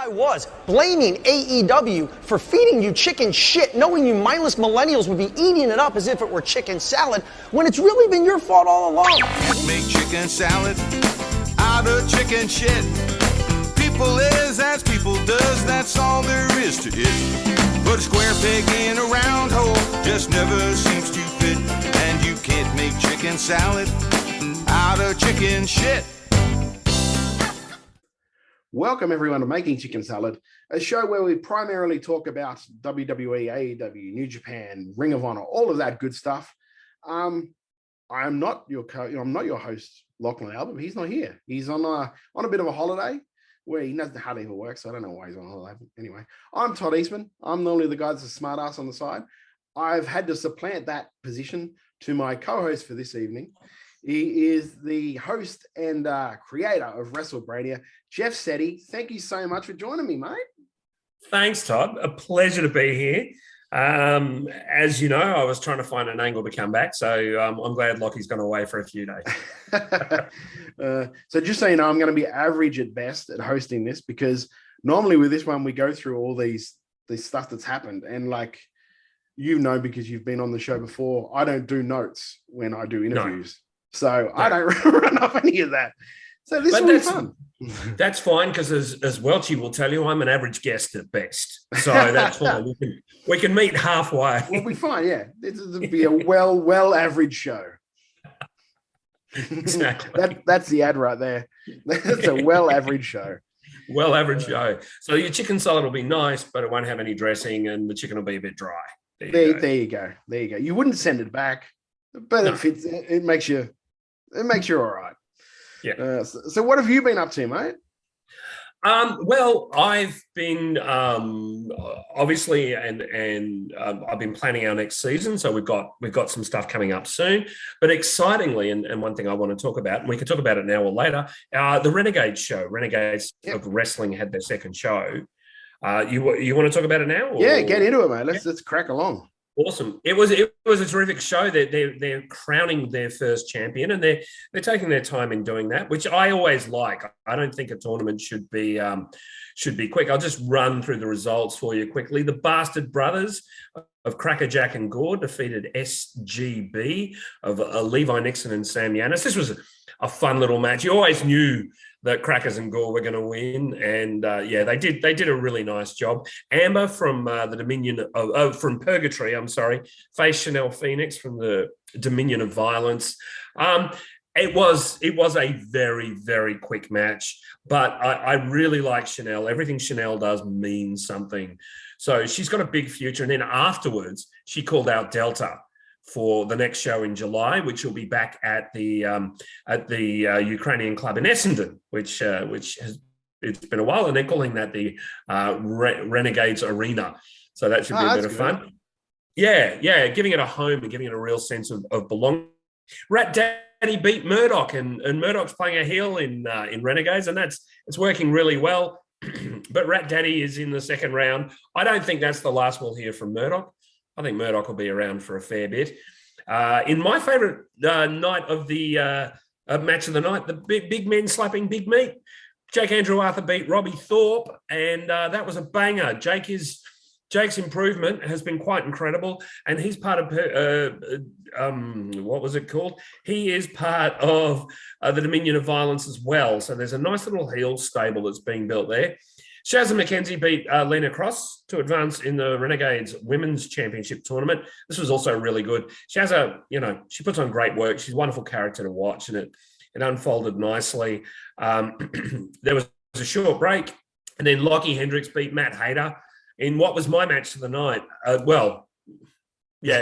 I was blaming AEW for feeding you chicken shit, knowing you mindless millennials would be eating it up as if it were chicken salad, when it's really been your fault all along. Make chicken salad out of chicken shit. People is as people does, that's all there is to it. Put a square peg in a round hole, just never seems to fit. And you can't make chicken salad out of chicken shit. Welcome everyone to Making Chicken Salad, a show where we primarily talk about WWE, AEW, New Japan, Ring of Honor, all of that good stuff. I'm not your host, Lachlan Albert. He's not here. He's on a bit of a holiday where he doesn't hardly ever work, so I don't know why he's on holiday. Anyway, I'm Todd Eastman. I'm normally the guy that's a smart ass on the side. I've had to supplant that position to my co-host for this evening. He is the host and creator of WrestleBrania, Jeff Setti. Thank you so much for joining me, mate. Thanks, Todd. A pleasure to be here. As you know, I was trying to find an angle to come back, so I'm glad Lockie's gone away for a few days. So just so you know, I'm going to be average at best at hosting this, because normally with this one, we go through all these stuff that's happened. And like, you know, because you've been on the show before, I don't do notes when I do interviews. No. So I don't run off any of that. So this will be fun. That's fine, because as Welchie will tell you, I'm an average guest at best. So that's fine. We can meet halfway. We'll be fine, yeah. This will be a well average show. Exactly. That's the ad right there. That's a well average show. Well average show. So your chicken salad will be nice, but it won't have any dressing, and the chicken will be a bit dry. There you go. You wouldn't send it back, but no. It makes you all right. Yeah. So what have you been up to, mate? Well, I've been obviously, and I've been planning our next season. So we've got some stuff coming up soon. But excitingly, and one thing I want to talk about, and we can talk about it now or later, the Renegades show. Renegades of Wrestling had their second show. You want to talk about it now? Or? Yeah, get into it, mate. Let's crack along. Awesome. It was a terrific show. They're crowning their first champion, and they're taking their time in doing that, which I always like. I don't think a tournament should be quick. I'll just run through the results for you quickly. The Bastard Brothers of Cracker Jack and Gore defeated SGB of Levi Nixon and Sam Yanis. This was a fun little match. You always knew that Crackers and Gore were going to win, and they did a really nice job. Amber from the Dominion from Purgatory, faced Chanel Phoenix from the Dominion of Violence. It was a very, very quick match, but I really like Chanel. Everything Chanel does means something. So she's got a big future. And then afterwards, she called out Delta for the next show in July, which will be back at the Ukrainian club in Essendon, which has it's been a while, and they're calling that the Renegades Arena. So that should be a bit of fun. Yeah, giving it a home and giving it a real sense of belonging. Rat Daddy beat Murdoch, and Murdoch's playing a heel in Renegades, and it's working really well. But Rat Daddy is in the second round. I don't think that's the last we'll hear from Murdoch. I think Murdoch will be around for a fair bit. In my favourite night of the match of the night, the big men slapping big meat. Jake Andrew Arthur beat Robbie Thorpe, and that was a banger. Jake's improvement has been quite incredible, and he's part of what was it called? He is part of the Dominion of Violence as well. So there's a nice little heel stable that's being built there. Shazza McKenzie beat Lena Cross to advance in the Renegades Women's Championship tournament. This was also really good. Shazza, she puts on great work. She's a wonderful character to watch, and it unfolded nicely. There was a short break, and then Lockie Hendricks beat Matt Hayter in what was my match of the night. It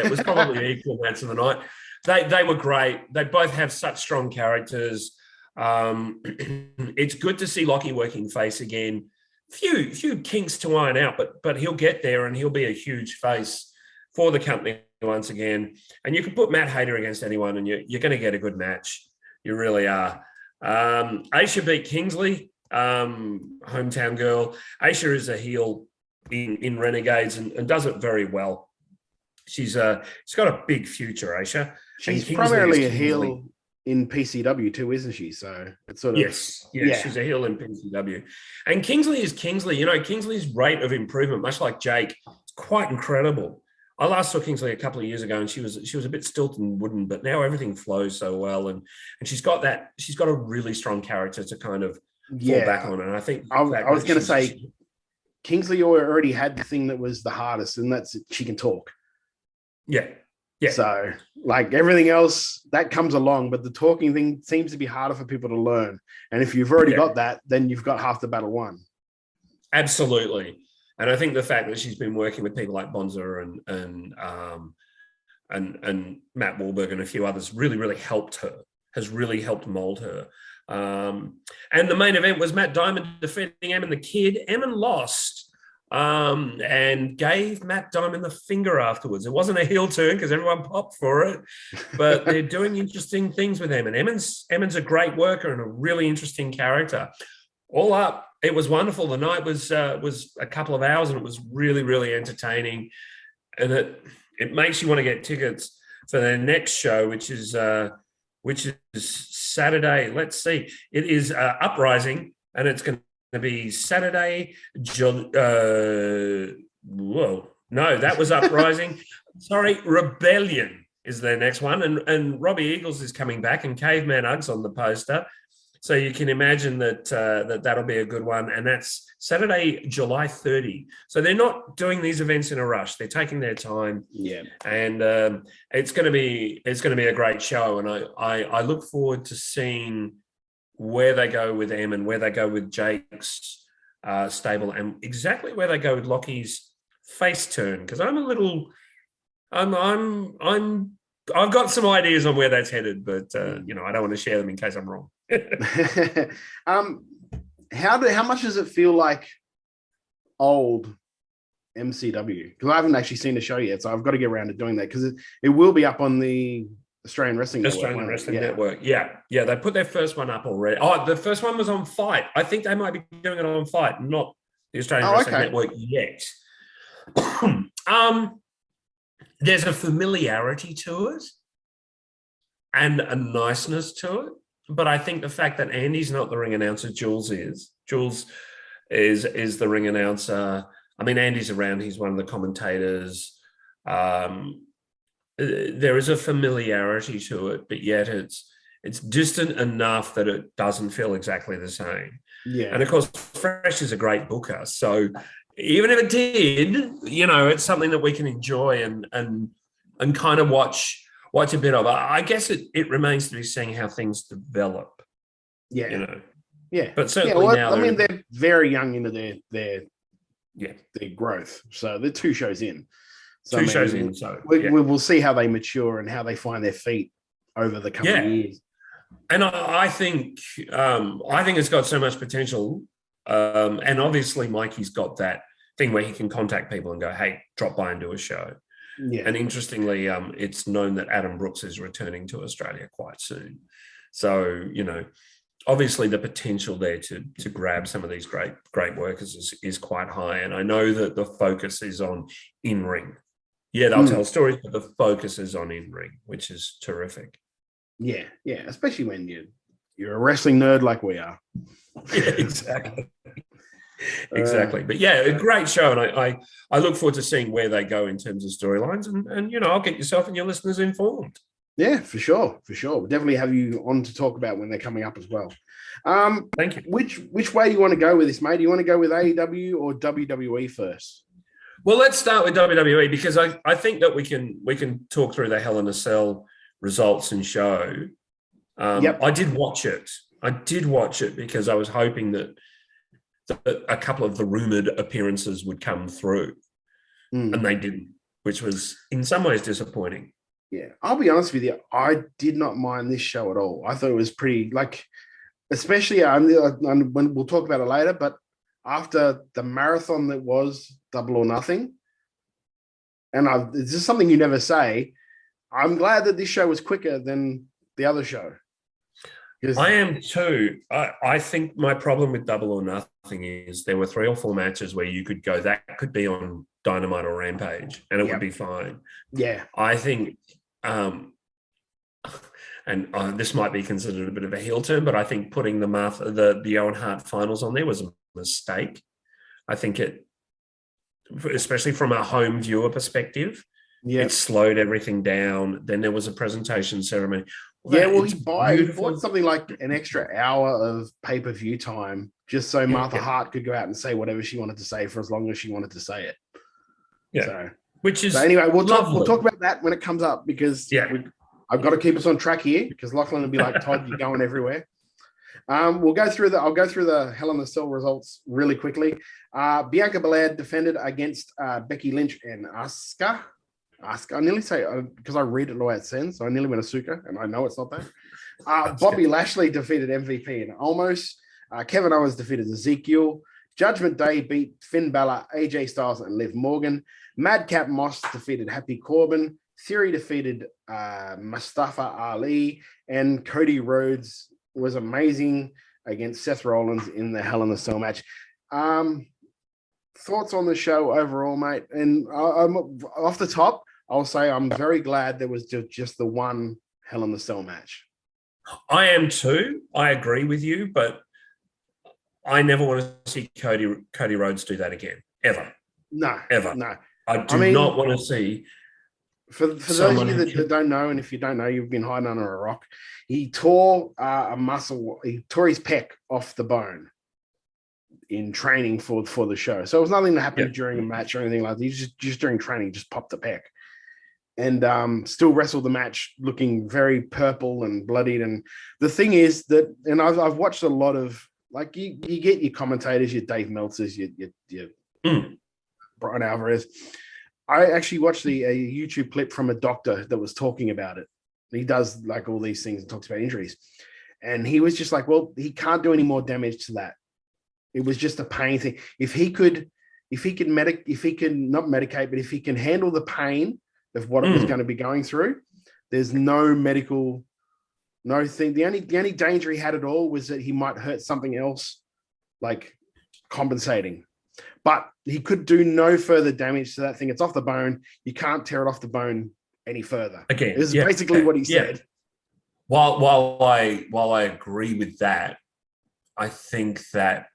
was probably the equal match of the night. They were great. They both have such strong characters. It's good to see Lockie working face again. Few kinks to iron out, but he'll get there, and he'll be a huge face for the company once again. And you can put Matt Hayter against anyone, and you're going to get a good match. You really are. Aisha beat Kingsley, hometown girl. Aisha is a heel in Renegades and does it very well. She's got a big future, Aisha. She's primarily a heel. in PCW too, isn't she? So it's sort of Yes, she's a heel in PCW. And Kingsley is Kingsley. Kingsley's rate of improvement, much like Jake, is quite incredible. I last saw Kingsley a couple of years ago, and she was a bit stilted and wooden, but now everything flows so well, and she's got a really strong character to kind of fall back on. And I think I was going to say Kingsley already had the thing that was the hardest, and that's she can talk. Yeah. So, like everything else, that comes along, but the talking thing seems to be harder for people to learn. And if you've already got that, then you've got half the battle won. Absolutely. And I think the fact that she's been working with people like Bonza and Matt Wahlberg and a few others really helped her, has really helped mold her. And the main event was Matt Diamond defeating Eamon the Kid. Eamon lost. And gave Matt Diamond the finger afterwards. It wasn't a heel turn because everyone popped for it, but they're doing interesting things with Eamon. Eamon's a great worker and a really interesting character. All up, it was wonderful. The night was a couple of hours, and it was really entertaining. And it makes you want to get tickets for their next show, which is Saturday. Let's see, it is Uprising, and it's going to be Saturday. That was Uprising. Sorry, Rebellion is their next one. And Robbie Eagles is coming back, and Caveman Uggs on the poster. So you can imagine that'll be a good one. And that's Saturday, July 30. So they're not doing these events in a rush. They're taking their time. Yeah. And it's going to be a great show. And I look forward to seeing where they go with em and where they go with Jake's stable, and exactly where they go with Lockie's face turn. Because I've got some ideas on where that's headed, but I don't want to share them in case I'm wrong. How much does it feel like old MCW? Because I haven't actually seen the show yet, so I've got to get around to doing that, because it will be up on the Australian Wrestling Network. Yeah. They put their first one up already. Oh, the first one was on Fight. I think they might be doing it on Fight, not the Australian Wrestling Network yet. There's a familiarity to it and a niceness to it. But I think the fact that Andy's not the ring announcer, Jules is the ring announcer. I mean, Andy's around. He's one of the commentators. There is a familiarity to it, but yet it's distant enough that it doesn't feel exactly the same. Yeah. And of course, Fresh is a great booker. So even if it did, it's something that we can enjoy and kind of watch a bit of. I guess it remains to be seen how things develop. Yeah. Yeah. But certainly now. I mean, they're very young into their growth. So they're 2 shows in. So, shows in. So we'll see how they mature and how they find their feet over the coming years. And I think it's got so much potential. And obviously Mikey's got that thing where he can contact people and go, hey, drop by and do a show. Yeah. And interestingly, it's known that Adam Brooks is returning to Australia quite soon. So, obviously the potential there to grab some of these great workers is quite high. And I know that the focus is on in-ring. Yeah, they'll tell stories, but the focus is on in-ring, which is terrific. Yeah, especially when you're a wrestling nerd like we are. Yeah, exactly. Exactly. But yeah, a great show. And I look forward to seeing where they go in terms of storylines. And I'll get yourself and your listeners informed. Yeah, for sure. We'll definitely have you on to talk about when they're coming up as well. Thank you. Which way do you want to go with this, mate? Do you want to go with AEW or WWE first? Well, let's start with WWE, because I think that we can talk through the Hell in a Cell results and show. I did watch it because I was hoping that a couple of the rumored appearances would come through, and they didn't, which was in some ways disappointing. Yeah, I'll be honest with you. I did not mind this show at all. I thought it was pretty, especially when we'll talk about it later, but after the marathon that was Double or Nothing, and it's just something you never say, I'm glad that this show was quicker than the other show. I am too. I think my problem with Double or Nothing is there were 3 or 4 matches where you could go, that could be on Dynamite or Rampage, and it would be fine. Yeah. I think, and and this might be considered a bit of a heel turn, but I think putting the Owen Hart finals on there was a mistake. I think it, especially from a home viewer perspective, it slowed everything down. Then there was a presentation ceremony. He bought something like an extra hour of pay-per-view time just so Martha Hart could go out and say whatever she wanted to say for as long as she wanted to say it. Yeah. So, which is anyway, we'll talk about that when it comes up, because I've got to keep us on track here, because Lachlan will be like, Todd, you're going everywhere. I'll go through the Hell in a Cell results really quickly. Bianca Belair defended against Becky Lynch and Asuka. I nearly say, because I read it the way it sounds, so I nearly went Asuka, and I know it's not that. Bobby Lashley defeated MVP and Almost. Kevin Owens defeated Ezekiel. Judgment Day beat Finn Balor, AJ Styles, and Liv Morgan. Madcap Moss defeated Happy Corbin. Theory defeated Mustafa Ali. And Cody Rhodes was amazing against Seth Rollins in the Hell in a Cell match. Thoughts on the show overall, mate? And I'm off the top, I'll say I'm very glad there was just the one Hell in a Cell match. I am too. I agree with you, but I never want to see Cody Rhodes do that again, ever. No, ever. No. I do not want to see. For those of you that don't know, and if you don't know, you've been hiding under a rock. He tore a muscle. He tore his pec off the bone in training for the show. So it was nothing that happened during a match or anything like that. He just during training, just popped the pec. And still wrestled the match looking very purple and bloodied. And the thing is that, and I've watched a lot of, like, you get your commentators, your Dave Meltzers, your Brian Alvarez. I actually watched a YouTube clip from a doctor that was talking about it. He does like all these things and talks about injuries. And he was just like, well, he can't do any more damage to that. It was just a pain thing. If he can not medicate, but if he can handle the pain of what it was going to be going through, there's no thing. The only danger he had at all was that he might hurt something else, like compensating. But he could do no further damage to that thing. It's off the bone. You can't tear it off the bone any further. Again, this is basically what he said. While I agree with that, I think that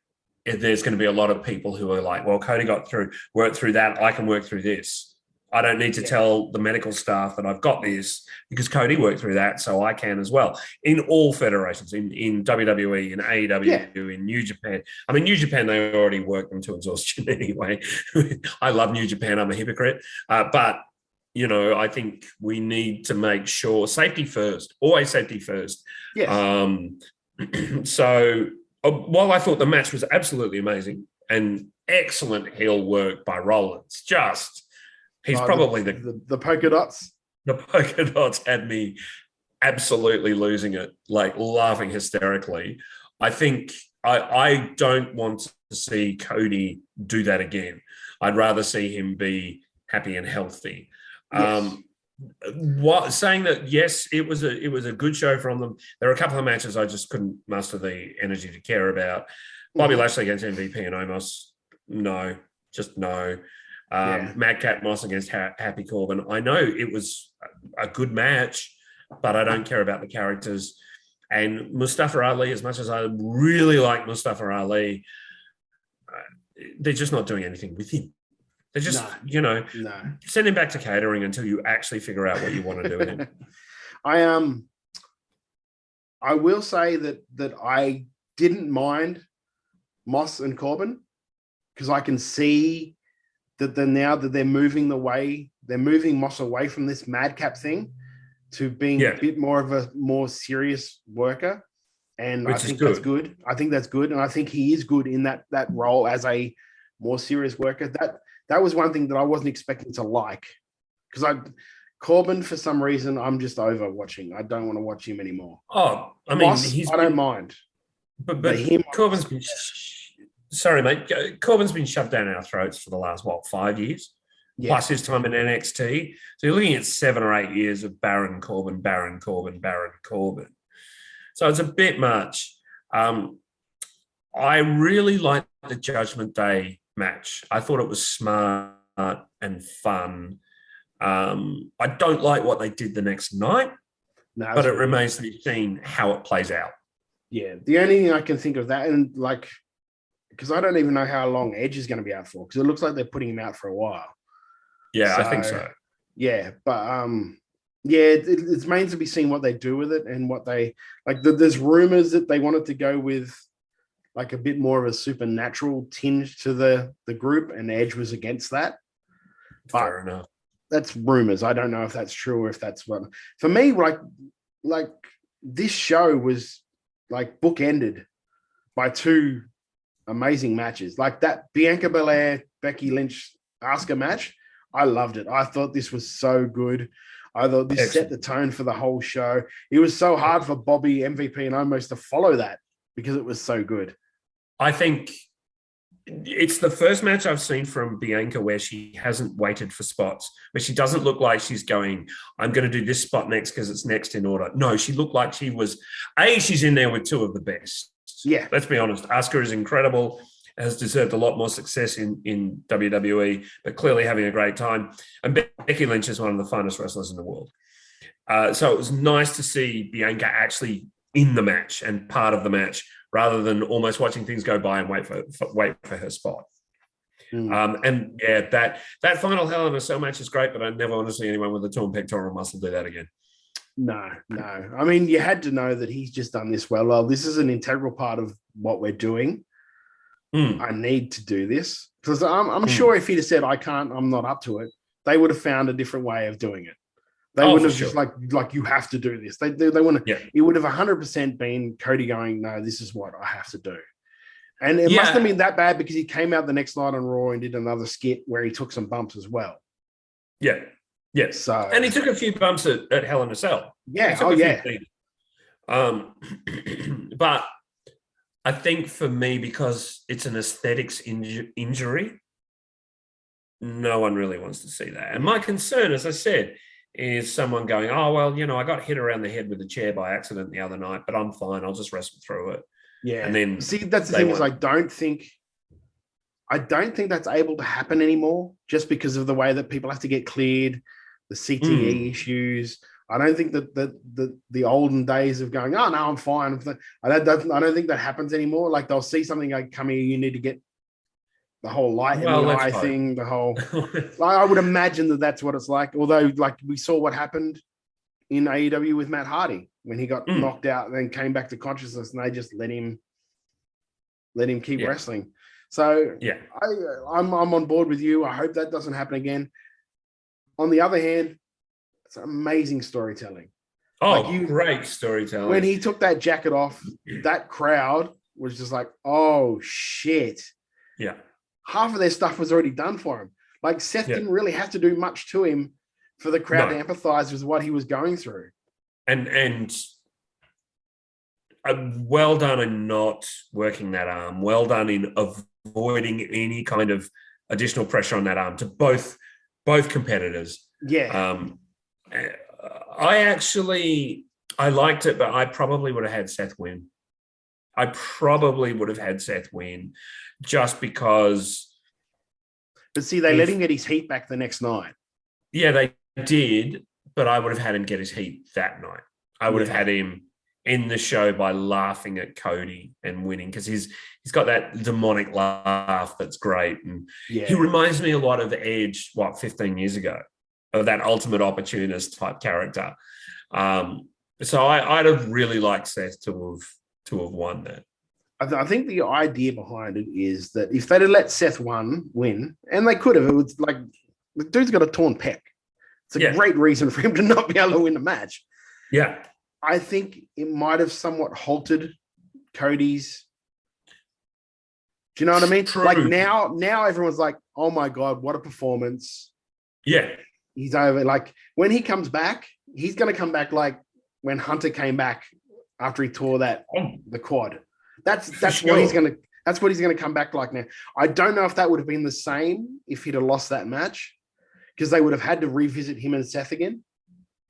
there's going to be a lot of people who are like, well, Cody worked through that. I can work through this. I don't need to tell the medical staff that I've got this because Cody worked through that, so I can as well. In all federations, in WWE, in AEW, in New Japan. I mean, New Japan, they already worked them to exhaustion anyway. I love New Japan. I'm a hypocrite. But, you know, I think we need to make sure safety first, always safety first. Yes. So while I thought the match was absolutely amazing and excellent heel work by Rollins, he's probably the polka dots. The polka dots had me absolutely losing it, like laughing hysterically. I think I don't want to see Cody do that again. I'd rather see him be happy and healthy. Yes. Saying that, yes, it was a good show from them. There were a couple of matches I just couldn't muster the energy to care about. Bobby Lashley against MVP and Omos, no, just no. Madcap Moss against Happy Corbin. I know it was a good match, but I don't care about the characters. And Mustafa Ali, as much as I really like Mustafa Ali, they're just not doing anything with him. They're just, send him back to catering until you actually figure out what you want to do with him. I will say that I didn't mind Moss and Corbin because I can see that now that they're moving Moss away from this madcap thing to being a bit more of a more serious worker. And I think that's good. I think that's good. And I think he is good in that role as a more serious worker. That was one thing that I wasn't expecting to like. Because Corbin, for some reason, I'm just over watching. I don't want to watch him anymore. Oh, I mean, Moss, I don't mind. But Corbin's been... Sorry, mate. Corbin's been shoved down our throats for the last, 5 years? Yeah. Plus his time in NXT. So you're looking at 7 or 8 years of Baron Corbin. So it's a bit much. I really liked the Judgment Day match. I thought it was smart and fun. I don't like what they did the next night. No, but it remains to be seen how it plays out. Yeah, the only thing I can think of that, and like, because I don't even know how long Edge is going to be out for, because it looks like they're putting him out for a while. Yeah, I think so. Yeah, but yeah, it's main to be seen what they do with it and what they like. There's rumors that they wanted to go with like a bit more of a supernatural tinge to the group, and Edge was against that. Fair enough. That's rumors. I don't know if that's true or if that's what. For me, like this show was like bookended by two amazing matches, like that Bianca Belair Becky Lynch Asuka match. I loved it. I thought this was so good. I thought this set the tone for the whole show. It was so hard for Bobby, MVP, and almost to follow that because it was so good. I think it's the first match I've seen from Bianca where she hasn't waited for spots, where she doesn't look like she's going, I'm going to do this spot next because it's next in order. No, she looked like she was, she's in there with two of the best. Yeah. Let's be honest. Asuka is incredible, has deserved a lot more success in WWE, but clearly having a great time. And Becky Lynch is one of the finest wrestlers in the world. So it was nice to see Bianca actually in the match and part of the match, rather than almost watching things go by and wait for her spot. And yeah, that final Hell in a Cell match is great, but I never want to see anyone with a torn pectoral muscle do that again. No. I mean, you had to know that he's just done this well. Well, this is an integral part of what we're doing. I need to do this. Because I'm sure if he'd have said, I can't, I'm not up to it, they would have found a different way of doing it. They wouldn't have just like you have to do this. They want to. It would have 100% been Cody going, no, this is what I have to do. And it must have been that bad because he came out the next night on Raw and did another skit where he took some bumps as well. Yeah. So, and he took a few bumps at Hell in a Cell. Yeah. But I think for me, because it's an aesthetics injury, no one really wants to see that. And my concern, as I said, is someone going, oh, well, I got hit around the head with a chair by accident the other night, but I'm fine. I'll just wrestle through it. Yeah. And then see, that's the thing is I don't think that's able to happen anymore just because of the way that people have to get cleared, the CTE issues. I don't think that the olden days of going, oh, no, I'm fine. I don't think that happens anymore. Like they'll see something like, come here, you need to get the whole light in the eye thing, the whole. I would imagine that that's what it's like. Although, like we saw what happened in AEW with Matt Hardy when he got knocked out and then came back to consciousness, and they just let him keep wrestling. So yeah, I'm on board with you. I hope that doesn't happen again. On the other hand, it's amazing storytelling. Great storytelling. When he took that jacket off, that crowd was just like, oh shit. Yeah. Half of their stuff was already done for him. Like Seth didn't really have to do much to him for the crowd to empathize with what he was going through. And well done in not working that arm. Well done in avoiding any kind of additional pressure on that arm to both competitors. Yeah. I liked it, but I probably would have had Seth win. Just because. But see, they let him get his heat back the next night. Yeah, they did, but I would have had him get his heat that night. I would have had him in the show by laughing at Cody and winning because he's got that demonic laugh that's great. And he reminds me a lot of Edge, 15 years ago, of that ultimate opportunist type character. So I'd have really liked Seth to have won that. I think the idea behind it is that if they'd have let Seth win, and they could have, it was like the dude's got a torn pec. It's a great reason for him to not be able to win the match. Yeah. I think it might have somewhat halted Cody's. Do you know what I mean? True. Like now everyone's like, oh my God, what a performance. Yeah. He's over. Like when he comes back, he's going to come back like when Hunter came back after he tore the quad. That's what he's going to come back like now. I don't know if that would have been the same if he'd have lost that match because they would have had to revisit him and Seth again.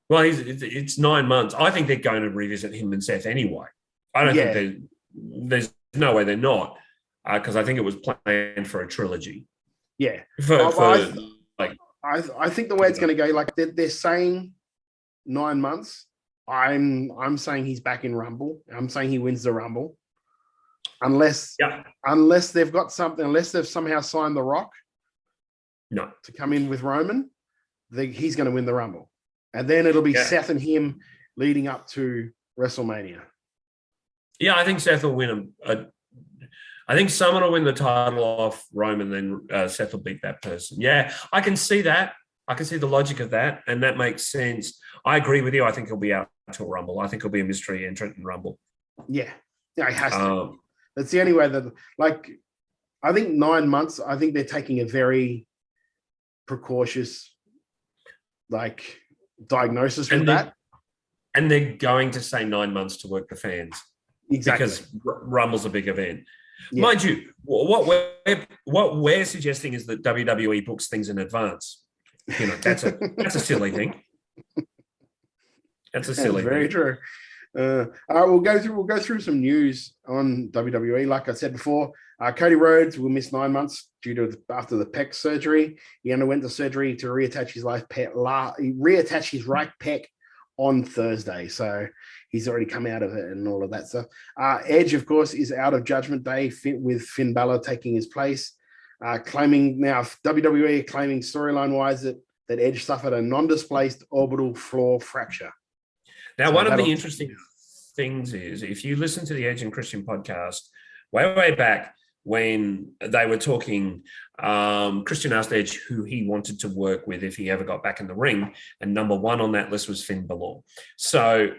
Well, it's 9 months. I think they're going to revisit him and Seth anyway. I don't think there's no way they're not because I think it was planned for a trilogy. Yeah. I I think the way it's going to go, like they're saying 9 months. I'm saying he's back in Rumble. I'm saying he wins the Rumble. Unless they've got something, unless they've somehow signed The Rock to come in with Roman, he's going to win the Rumble. And then it'll be Seth and him leading up to WrestleMania. Yeah, I think Seth will win I think someone will win the title off Roman, then Seth will beat that person. Yeah, I can see that. I can see the logic of that, and that makes sense. I agree with you. I think he'll be out until Rumble. I think he'll be a mystery entrant in Rumble. Yeah, he has to. That's the only way that, like, I think 9 months, I think they're taking a very precautious, like, diagnosis with that. And they're going to say 9 months to work the fans. Exactly. Because Rumble's a big event. Yeah. Mind you, what we're suggesting is that WWE books things in advance. You know, that's a silly thing. That's a silly thing. Very true. All right, we'll go through some news on WWE. Like I said before, Cody Rhodes will miss 9 months after the pec surgery. He underwent the surgery to reattach his right pec on Thursday. So he's already come out of it and all of that stuff. Edge, of course, is out of Judgment Day with Finn Balor taking his place. Claiming now WWE claiming storyline-wise that Edge suffered a non-displaced orbital floor fracture. Now, one of the interesting things is, if you listen to the Edge and Christian podcast way back when they were talking, Christian asked Edge who he wanted to work with if he ever got back in the ring, and number one on that list was Finn Balor. So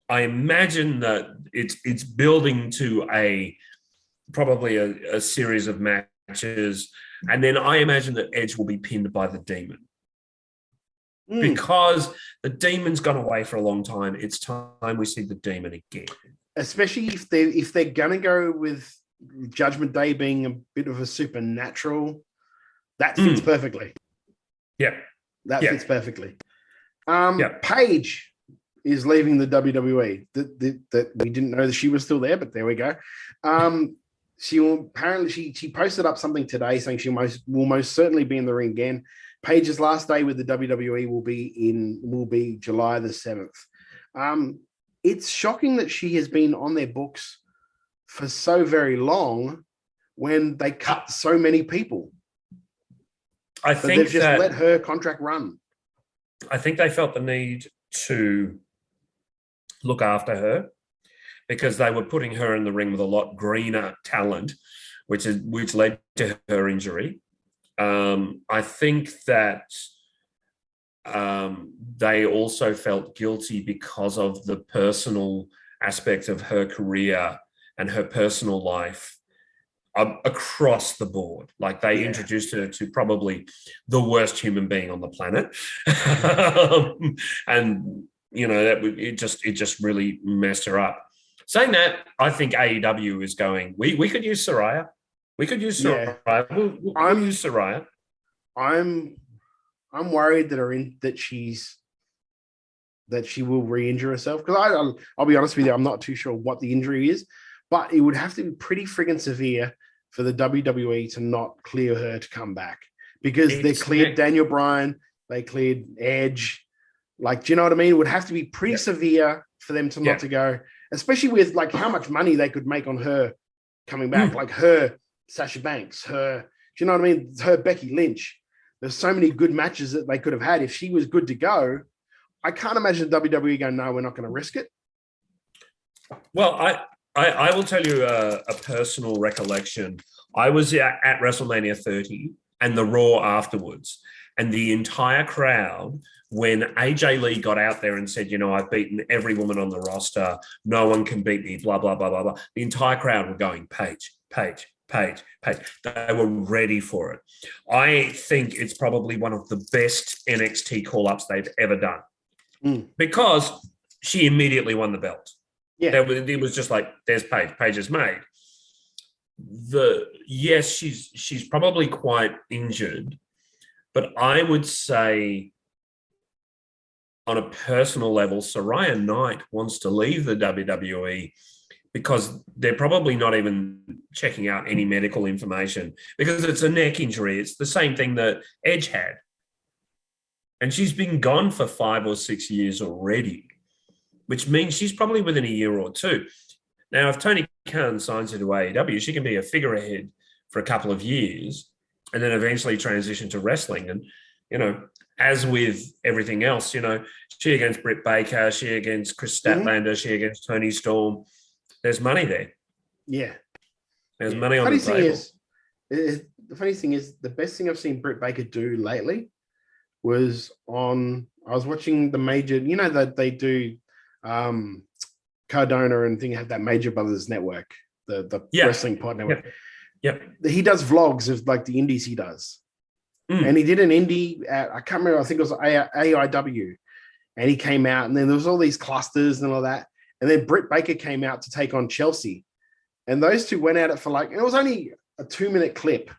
I imagine that it's building to probably a series of matches, and then I imagine that Edge will be pinned by the Demon. Because the Demon's gone away for a long time. It's time we see the Demon again. Especially if they're gonna go with Judgment Day being a bit of a supernatural, that fits perfectly. Yeah. Fits perfectly. Paige is leaving the WWE. That we didn't know that she was still there, but there we go. She posted up something today saying she will most certainly be in the ring again. Paige's last day with the WWE will be July the 7th. It's shocking that she has been on their books for so very long when they cut so many people. I think they've just let her contract run. I think they felt the need to look after her because they were putting her in the ring with a lot greener talent, which led to her injury. I think that they also felt guilty because of the personal aspect of her career and her personal life across the board. Like they introduced her to probably the worst human being on the planet. And, you know, it just really messed her up. Saying that, I think AEW is going, we could use Saraya. We could use Saraya. We'll use Saraya. I'm worried that she will re-injure herself, because I'll be honest with you, I'm not too sure what the injury is, but it would have to be pretty friggin' severe for the WWE to not clear her to come back, because they cleared Daniel Bryan, they cleared Edge. Like, do you know what I mean? It would have to be pretty severe for them to not to go, especially with like how much money they could make on her coming back, like her Sasha Banks, her, do you know what I mean? Her Becky Lynch. There's so many good matches that they could have had if she was good to go. I can't imagine WWE going, no, we're not going to risk it. Well, I will tell you a personal recollection. I was at WrestleMania 30 and the Raw afterwards, and the entire crowd, when AJ Lee got out there and said, you know, I've beaten every woman on the roster, no one can beat me, blah, blah, blah, blah, blah. The entire crowd were going, Paige, Paige, Paige, Paige. They were ready for it. I think it's probably one of the best NXT call-ups they've ever done because she immediately won the belt. Yeah, it was just like, there's Paige. Paige is made. Yes, she's probably quite injured, but I would say on a personal level, Saraya Knight wants to leave the WWE because they're probably not even checking out any medical information because it's a neck injury. It's the same thing that Edge had. And she's been gone for 5 or 6 years already. which means she's probably within a year or two. Now, if Tony Khan signs her to AEW, she can be a figurehead for a couple of years and then eventually transition to wrestling. And, as with everything else, she against Britt Baker, she against Chris Statlander, she against Tony Storm. There's money there. Yeah. There's money on the table. The funny thing is, the best thing I've seen Britt Baker do lately was I was watching the major, that they do Cardona and have that Major Brothers network, the wrestling pod network. Yep. He does vlogs of like the indies he does. And he did an indie at, I can't remember, I think it was AIW. And he came out, and then there was all these clusters and all that. And then Britt Baker came out to take on Chelsea. And those two went at it for it was only a 2-minute clip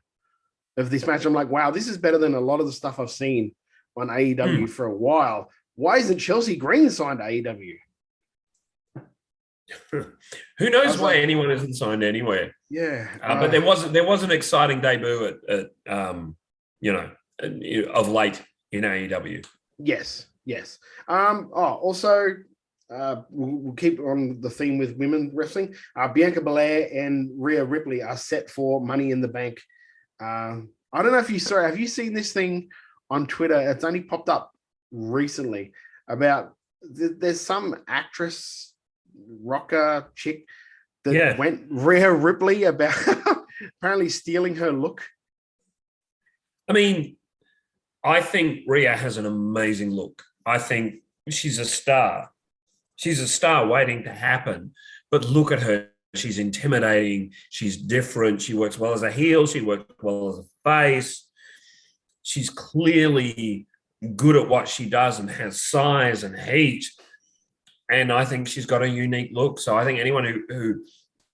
of this match. I'm like, wow, this is better than a lot of the stuff I've seen on AEW for a while. Why isn't Chelsea Green signed to AEW? Who knows why anyone isn't signed anywhere? Yeah. But there was an exciting debut at of late in AEW. Yes. Also, we'll keep on the theme with women wrestling. Bianca Belair and Rhea Ripley are set for Money in the Bank. I don't know if have you seen this thing on Twitter? It's only popped up recently about there's some actress, rocker chick that went Rhea Ripley about apparently stealing her look. I mean, I think Rhea has an amazing look. I think she's a star. She's a star waiting to happen. But look at her. She's intimidating. She's different. She works well as a heel. She works well as a face. She's clearly good at what she does and has size and heat. And I think she's got a unique look. So I think anyone who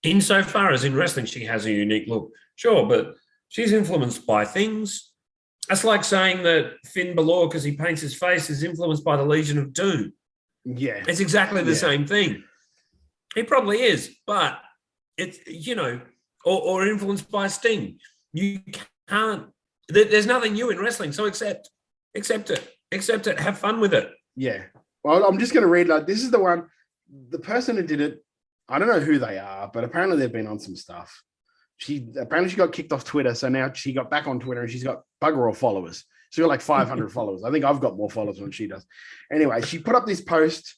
insofar as in wrestling, she has a unique look. Sure, but she's influenced by things. That's like saying that Finn Balor, because he paints his face, is influenced by the Legion of Doom. Yeah. It's exactly the same thing. He probably is, but it's, or influenced by Sting. You can't, there's nothing new in wrestling, so accept it, have fun with it. Yeah. Well, I'm just going to read, this is the one, the person who did it, I don't know who they are, but apparently they've been on some stuff. She got kicked off Twitter, so now she got back on Twitter and she's got bugger all followers. She's got like 500 followers. I think I've got more followers than she does. Anyway, she put up this post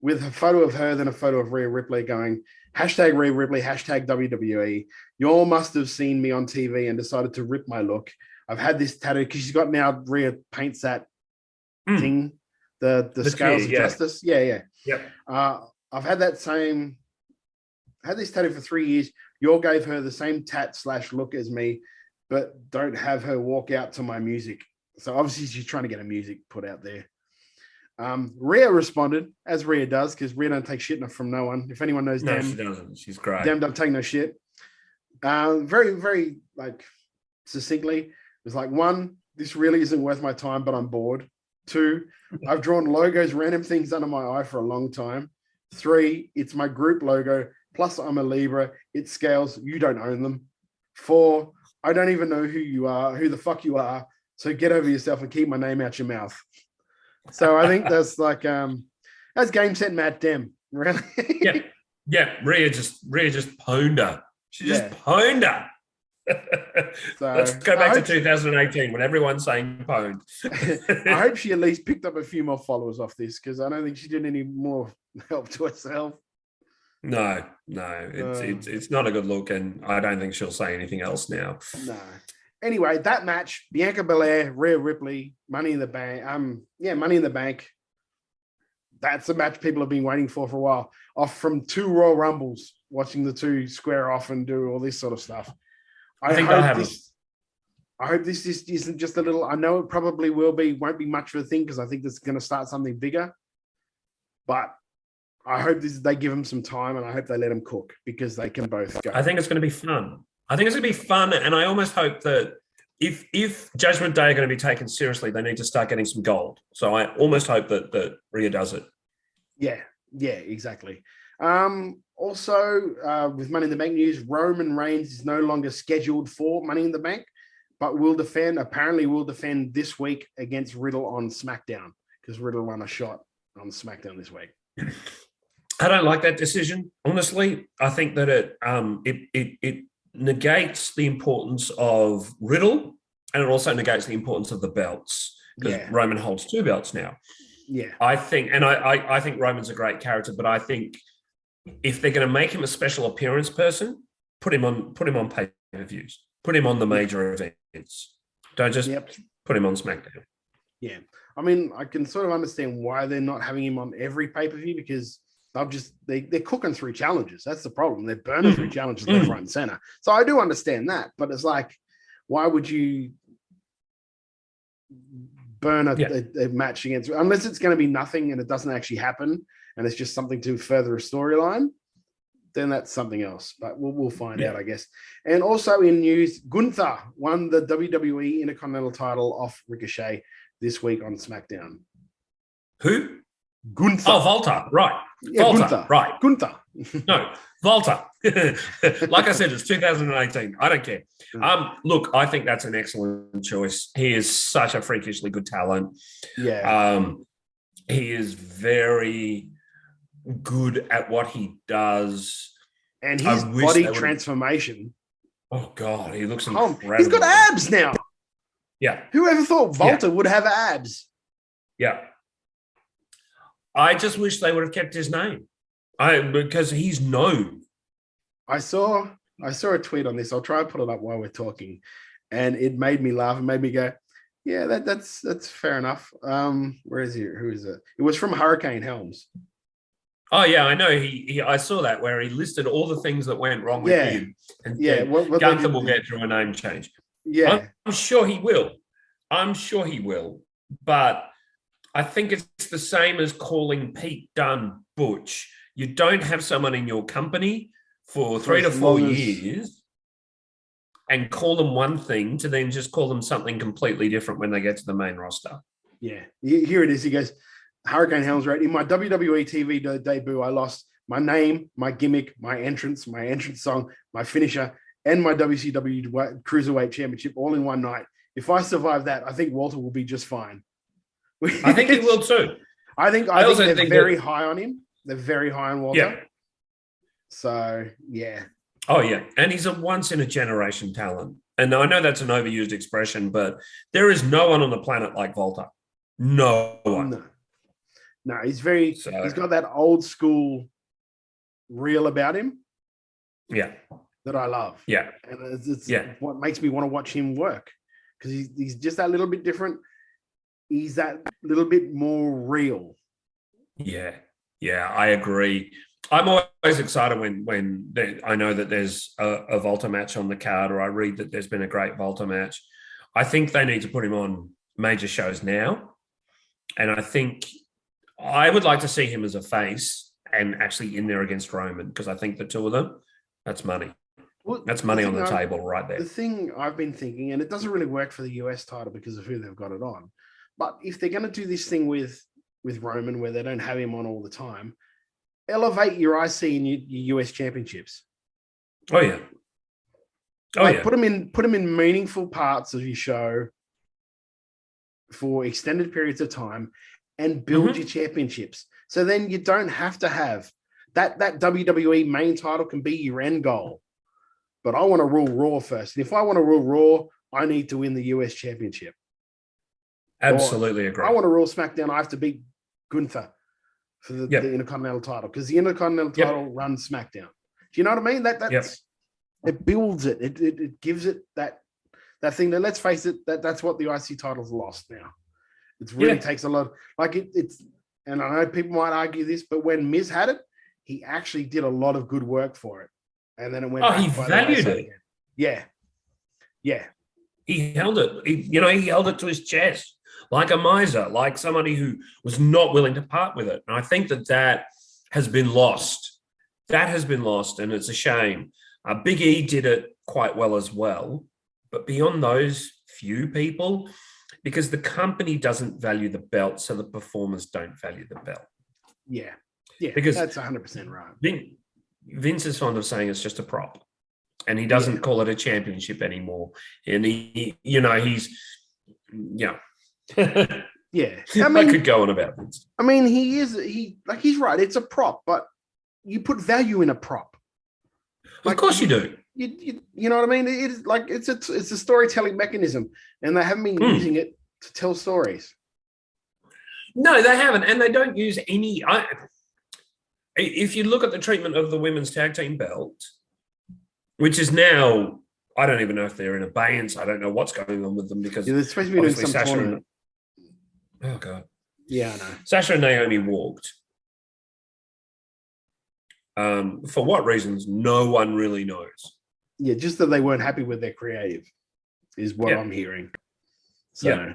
with a photo of her, then a photo of Rhea Ripley going, hashtag Rhea Ripley, hashtag WWE. You all must have seen me on TV and decided to rip my look. I've had this tattoo because she's got now Rhea paints that thing, the scales of justice. Yeah. Yep. I've had this tattoo for 3 years. You all gave her the same tat/look as me, but don't have her walk out to my music. So obviously she's trying to get her music put out there. Rhea responded, as Rhea does, because Rhea don't take shit from no one. If anyone knows Dem, she doesn't. She's great. Dem don't take no shit. Very, very succinctly, it was like, 1, this really isn't worth my time, but I'm bored. 2, I've drawn logos, random things under my eye for a long time. 3, it's my group logo. Plus, I'm a Libra. It scales. You don't own them. 4, I don't even know who the fuck you are. So get over yourself and keep my name out your mouth. So I think that's that's game, set, Matt Dem. Really? Yeah. Rhea just pwned her. She just pwned her. So let's go back to 2018 when everyone's saying pwned. I hope she at least picked up a few more followers off this, because I don't think she did any more help to herself. No, it's not a good look, and I don't think she'll say anything else now. No. Anyway, that match, Bianca Belair, Rhea Ripley, Money in the Bank. Money in the Bank. That's a match people have been waiting for a while. Off from 2 Royal Rumbles, watching the two square off and do all this sort of stuff. I hope this isn't just a little. I know it probably won't be much of a thing, because I think this is going to start something bigger. But I hope they give them some time, and I hope they let them cook, because they can both go. I think it's going to be fun. And I almost hope that if Judgment Day are going to be taken seriously, they need to start getting some gold. So I almost hope that Rhea does it. Yeah, exactly. Also, with Money in the Bank news, Roman Reigns is no longer scheduled for Money in the Bank, but will defend this week against Riddle on SmackDown, because Riddle won a shot on SmackDown this week. I don't like that decision, honestly. I think that it negates the importance of Riddle, and it also negates the importance of the belts, because Yeah. Roman holds 2 belts now. Yeah. I think, and I think Roman's a great character, but I think if they're going to make him a special appearance person, put him on pay-per-views, put him on the major events. Don't just put him on SmackDown. Yeah. I mean, I can sort of understand why they're not having him on every pay-per-view, because they're cooking through challenges. That's the problem. They're burning through challenges left, right, and center. So I do understand that, but it's like, why would you burn a match against, unless it's going to be nothing and it doesn't actually happen and it's just something to further a storyline, then that's something else. But we'll find out, I guess. And also in news, Gunther won the WWE Intercontinental title off Ricochet this week on SmackDown. Who? Gunther. Oh, Volta, right. Yeah, Volta, Gunther. right. Gunther. No, Volta. Like I said, it's 2018. I don't care. Look, I think that's an excellent choice. He is such a freakishly good talent. Yeah. He is very good at what he does. And his body transformation. Oh, God, he looks incredible. He's got abs now. Yeah. Whoever thought Volta would have abs? Yeah. I just wish they would have kept his name, because he's known. I saw a tweet on this. I'll try and put it up while we're talking, and it made me laugh and made me go, "Yeah, that's fair enough." Where is he? Who is it? It was from Hurricane Helms. Oh yeah, I know. I saw that where he listed all the things that went wrong with him, and what Gunther will get through a name change. Yeah, I'm sure he will. But I think it's the same as calling Pete Dunne Butch. You don't have someone in your company for 3 to 4 years and call them one thing to then just call them something completely different when they get to the main roster. Yeah, here it is. He goes, Hurricane Helms, right? In my WWE TV debut, I lost my name, my gimmick, my entrance song, my finisher, and my WCW Cruiserweight Championship all in one night. If I survive that, I think Walter will be just fine. I think he will too. I think they're very high on him. They're very high on Walter. Yeah. So, yeah. Oh, yeah. And he's a once-in-a-generation talent. And I know that's an overused expression, but there is no one on the planet like Volta. No one. No, he's got that old school reel about him. Yeah. That I love. Yeah. And it's what makes me want to watch him work, because he's just that little bit different. He's that little bit more real. Yeah, I agree. I'm always excited when I know that there's a Volta match on the card, or I read that there's been a great Volta match. I think they need to put him on major shows now. And I think I would like to see him as a face and actually in there against Roman, because I think the two of them, that's money. Well, that's money on the table right there. The thing I've been thinking, and it doesn't really work for the US title because of who they've got it on, but if they're going to do this thing with Roman where they don't have him on all the time, elevate your IC and your US championships. Oh yeah. Put them in meaningful parts of your show for extended periods of time and build your championships. So then you don't have to have that WWE main title can be your end goal. But I want to rule Raw first. And if I want to rule Raw, I need to win the US championship. Absolutely agree. I want to rule SmackDown. I have to beat Gunther for the Intercontinental title, because the Intercontinental title runs SmackDown. Do you know what I mean? That's it builds it. It gives it that thing that, let's face it, that's what the IC title's lost now. It really takes a lot. Like it's, and I know people might argue this, but when Miz had it, he actually did a lot of good work for it. And then it went. He valued it. Yeah. He held it. He held it to his chest like a miser, like somebody who was not willing to part with it. And I think that has been lost. That has been lost, and it's a shame. Big E did it quite well as well, but beyond those few people, because the company doesn't value the belt, so the performers don't value the belt. Yeah, because that's 100% right. Vince is fond of saying it's just a prop, and he doesn't call it a championship anymore. And he's I mean, I could go on about this. I mean, he's right. It's a prop, but you put value in a prop. Of course you do. You know what I mean? It is like it's a storytelling mechanism, and they haven't been using it to tell stories. No, they haven't, and they don't use any. If you look at the treatment of the women's tag team belt, which is now, I don't even know if they're in abeyance. I don't know what's going on with them because They're supposed to be doing some Sasha tournament. oh god, Yeah, I know. Sasha and Naomi walked. For what reasons, no one really knows. Yeah, just that they weren't happy with their creative is what I'm hearing. So,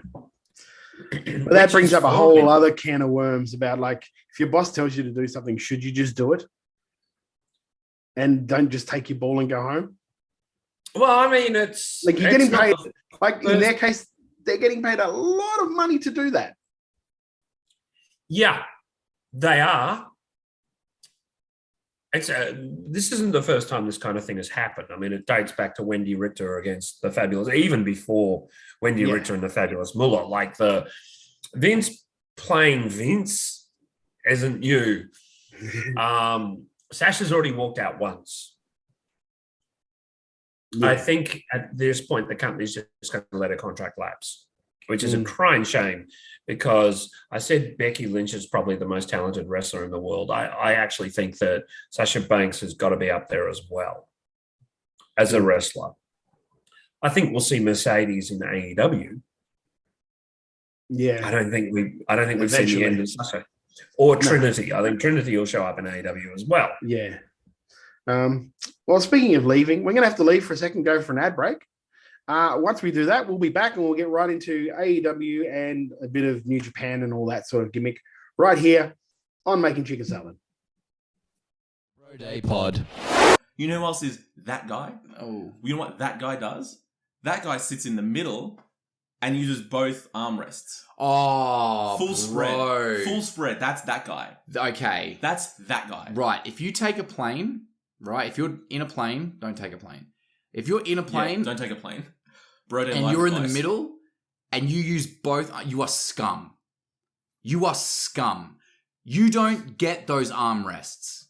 but that brings up a whole other can of worms about like if your boss tells you to do something, should you just do it and don't just take your ball and go home? Well, I mean, it's like you're getting paid. Like in their case, they're getting paid a lot of money to do that. Yeah, they are. This isn't the first time this kind of thing has happened. I mean, it dates back to Wendy Richter against the Fabulous, even before Wendy Richter and the Fabulous Moolah. Like the Vince playing Vince isn't you. Sasha's already walked out once. I think at this point, the company's just going to let her contract lapse, which is a crying shame because I said Becky Lynch is probably the most talented wrestler in the world. I actually think that Sasha Banks has got to be up there as well as a wrestler. I think we'll see Mercedes in AEW. Yeah. I don't think we've seen the end of Sasha. Or Trinity. I think Trinity will show up in AEW as well. Yeah. Well, speaking of leaving, we're going to have to leave for a second, go for an ad break. Once we do that, we'll be back and we'll get right into AEW and a bit of New Japan and all that sort of gimmick right here on Making Chicken Salad. Day Pod. You know who else is that guy? Oh, you know what that guy does? That guy sits in the middle and uses both armrests. Oh, full spread. Full spread. That's that guy. Okay. That's that guy. Right. If you take a plane, right? If you're in a plane, don't take a plane. If you're in a plane, don't take a plane. Bro, and you're in the middle, and you use both, you are scum. You are scum. You don't get those armrests.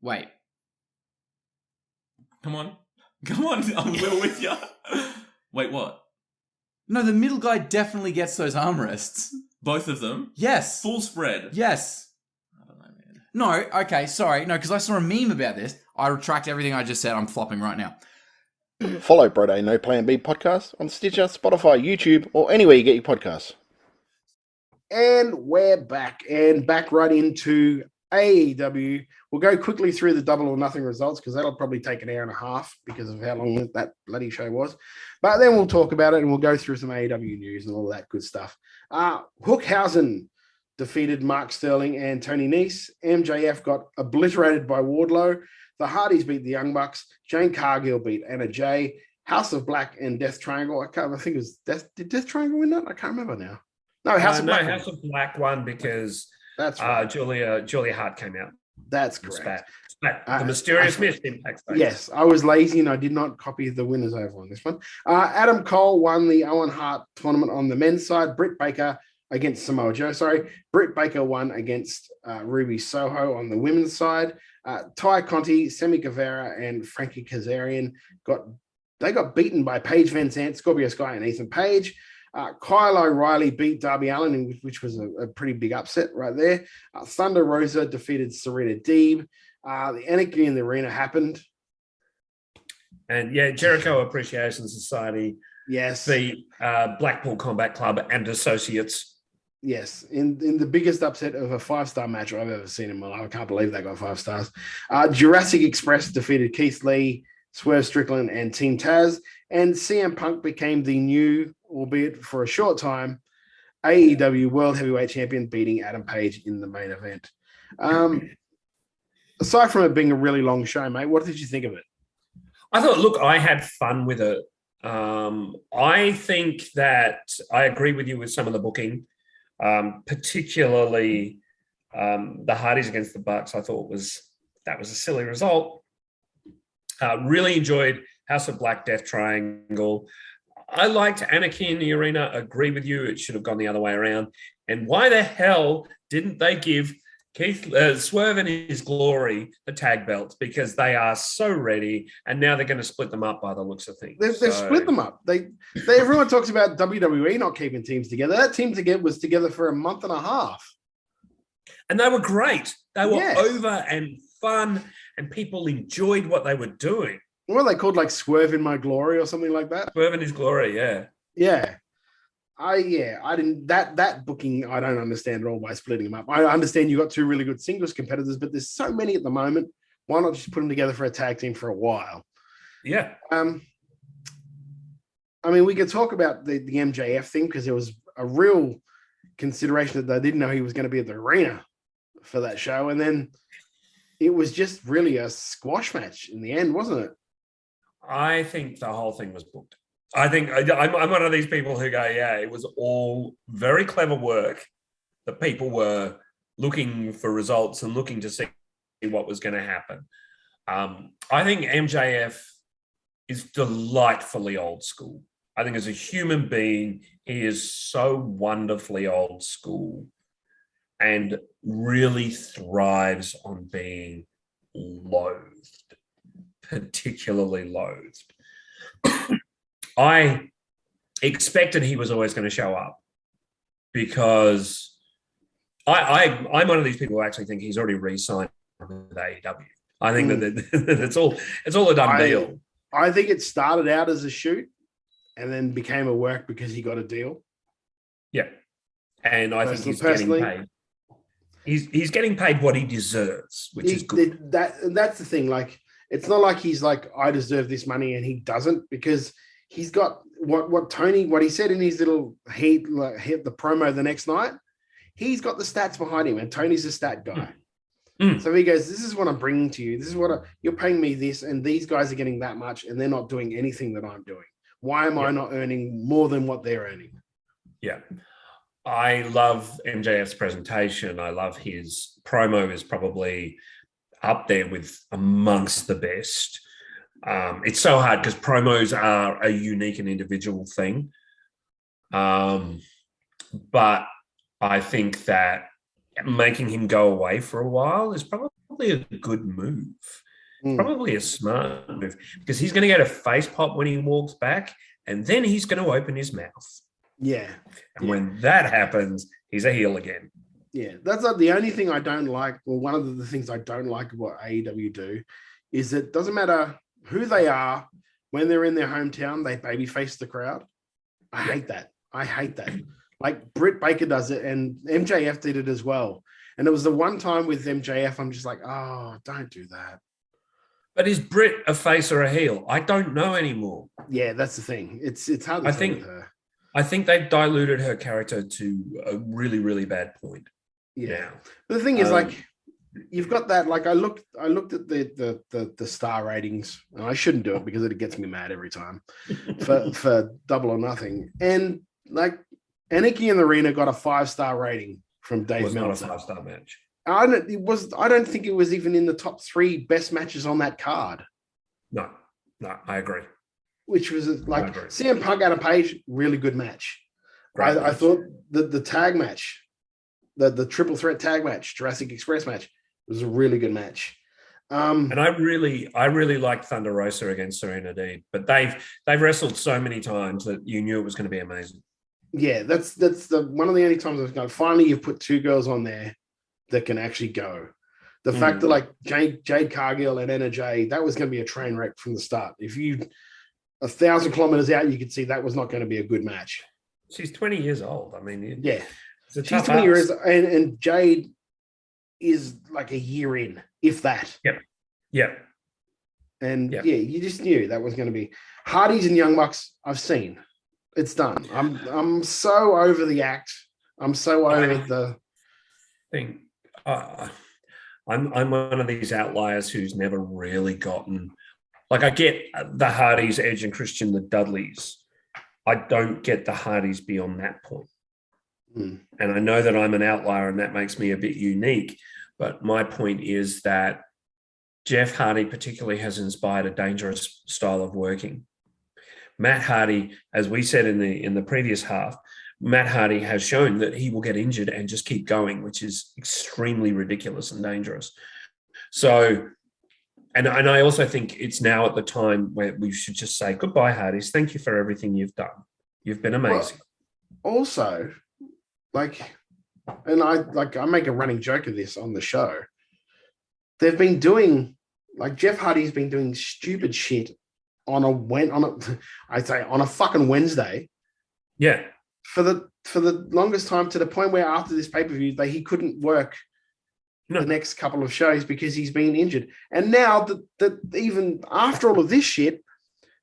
Wait. Come on. I'm a little with you. Wait, what? No, the middle guy definitely gets those armrests. Both of them? Yes. Full spread? Yes. I don't know, man. No, okay, sorry. No, because I saw a meme about this. I retract everything I just said. I'm flopping right now. Follow Broday No Plan B podcast on Stitcher, Spotify, YouTube, or anywhere you get your podcasts. And we're back right into AEW. We'll go quickly through the Double or Nothing results because that'll probably take an hour and a half because of how long that bloody show was. But then we'll talk about it and we'll go through some AEW news and all that good stuff. Hookhausen defeated Mark Sterling and Tony Nese. MJF got obliterated by Wardlow. The Hardys beat the Young Bucks. Jane Cargill beat Anna Jay. House of Black and Death Triangle. I think it was did Death Triangle win that? I can't remember now. No, House of Black. House of Black won because that's right. Julia Hart came out. That's correct. The mysterious Miss Impact. Yes, I was lazy and I did not copy the winners over on this one. Adam Cole won the Owen Hart tournament on the men's side. Britt Baker against Samoa Joe. Britt Baker won against Ruby Soho on the women's side. Ty Conti, Sammy Guevara, and Frankie Kazarian got beaten by Paige Van Zandt, Scorpio Sky, and Ethan Page. Kyle O'Reilly beat Darby Allin, which was a pretty big upset right there. Thunder Rosa defeated Serena Deeb. The Anarchy in the Arena happened. And Jericho Appreciation Society beat Blackpool Combat Club and Associates. Yes, in the biggest upset of a 5-star match I've ever seen in my life. I can't believe they got 5 stars. Jurassic Express defeated Keith Lee, Swerve Strickland, and Team Taz. And CM Punk became the new, albeit for a short time, AEW World Heavyweight Champion, beating Adam Page in the main event. Aside from it being a really long show, mate, what did you think of it? I thought, I had fun with it. I think that I agree with you with some of the booking. Particularly the Hardys against the Bucks, I thought that was a silly result. Really enjoyed House of Black, Death Triangle. I liked Anarchy in the Arena. Agree with you. It should have gone the other way around. And why the hell didn't they give Keith, Swerve and his glory, the tag belts, because they are so ready, and now they're going to split them up by the looks of things. They've split them up. They everyone talks about WWE not keeping teams together. That team was together for a month and a half. And they were great. They were over and fun, and people enjoyed what they were doing. What are they called, like Swerve in My Glory or something like that? Swerve in his glory, yeah. Yeah. I didn't that booking. I don't understand at all by splitting them up. I understand you got two really good singles competitors, but there's so many at the moment. Why not just put them together for a tag team for a while? Yeah. I mean, we could talk about the MJF thing because there was a real consideration that they didn't know he was going to be at the arena for that show, and then it was just really a squash match in the end, wasn't it? I think the whole thing was booked. I think I'm one of these people who go, yeah, it was all very clever work. The people were looking for results and looking to see what was going to happen. I think MJF is delightfully old school. I think as a human being, he is so wonderfully old school and really thrives on being loathed, particularly loathed. I expected he was always going to show up because I'm one of these people who actually think he's already re-signed with AEW. I think that it's all a done deal. I think it started out as a shoot and then became a work because he got a deal. Yeah. And I think he's getting paid. He's getting paid what he deserves, which is good. That's the thing. Like, it's not like he's like, I deserve this money, and he doesn't, because he's got what he said in his little hit the promo the next night. He's got the stats behind him, and Tony's a stat guy. So he goes, this is what I'm bringing to you. This is what you're paying me this, and these guys are getting that much, and they're not doing anything that I'm doing. Why am I not earning more than what they're earning? Yeah. I love MJF's presentation. I love his promo is probably up there with amongst the best. It's so hard because promos are a unique and individual thing. But I think that making him go away for a while is probably a good move. Probably a smart move, because he's going to get a face pop when he walks back, and then he's going to open his mouth. Yeah. And when that happens, he's a heel again. Yeah, that's not the only thing I don't like. Well, one of the things I don't like about AEW do is that it doesn't matter who they are, when they're in their hometown, they babyface the crowd. I hate that. Like Britt Baker does it, and MJF did it as well. And it was the one time with MJF, I'm just like, oh, don't do that. But is Britt a face or a heel? I don't know anymore. Yeah, that's the thing. It's hard to say with her. I think they've diluted her character to a really, really bad point. Yeah. But the thing is, like, you've got that. Like, I looked at the star ratings, and I shouldn't do it because it gets me mad every time for Double or Nothing. And like, Anarchy in the Arena got a 5-star rating from Dave Meltzer. It was not a 5-star match. I don't think it was even in the top 3 best matches on that card. No, I agree. Which was like CM Punk, Adam Page, really good match. I thought the tag match, the triple threat tag match, Jurassic Express match, was a really good match. And I really liked Thunder Rosa against Serena Deeb, but they've wrestled so many times that you knew it was going to be amazing. Yeah, that's the one of the only times I've gone, finally you've put 2 girls on there that can actually go. The fact that like Jade Cargill and Anna Jay, that was going to be a train wreck from the start. If you 1,000 kilometers out, you could see that was not going to be a good match. She's 20 years old. I mean, yeah, she's 20 years, and Jade is like a year in, if that. Yep. And you just knew that was going to be Hardys and Young Bucks. I've seen it's done. I'm so over the act. I'm so over the thing. I'm one of these outliers who's never really gotten. Like, I get the Hardys, Edge and Christian, the Dudleys. I don't get the Hardys beyond that point. And I know that I'm an outlier and that makes me a bit unique. But my point is that Jeff Hardy particularly has inspired a dangerous style of working. Matt Hardy, as we said in the previous half, Matt Hardy has shown that he will get injured and just keep going, which is extremely ridiculous and dangerous. So, and I also think it's now at the time where we should just say goodbye, Hardys. Thank you for everything you've done. You've been amazing. Well, also, and I make a running joke of this on the show. They've been doing, Jeff Hardy's been doing stupid shit on a fucking Wednesday. Yeah. For the longest time, to the point where after this pay-per-view, he couldn't work the next couple of shows because he's been injured. And now that even after all of this shit,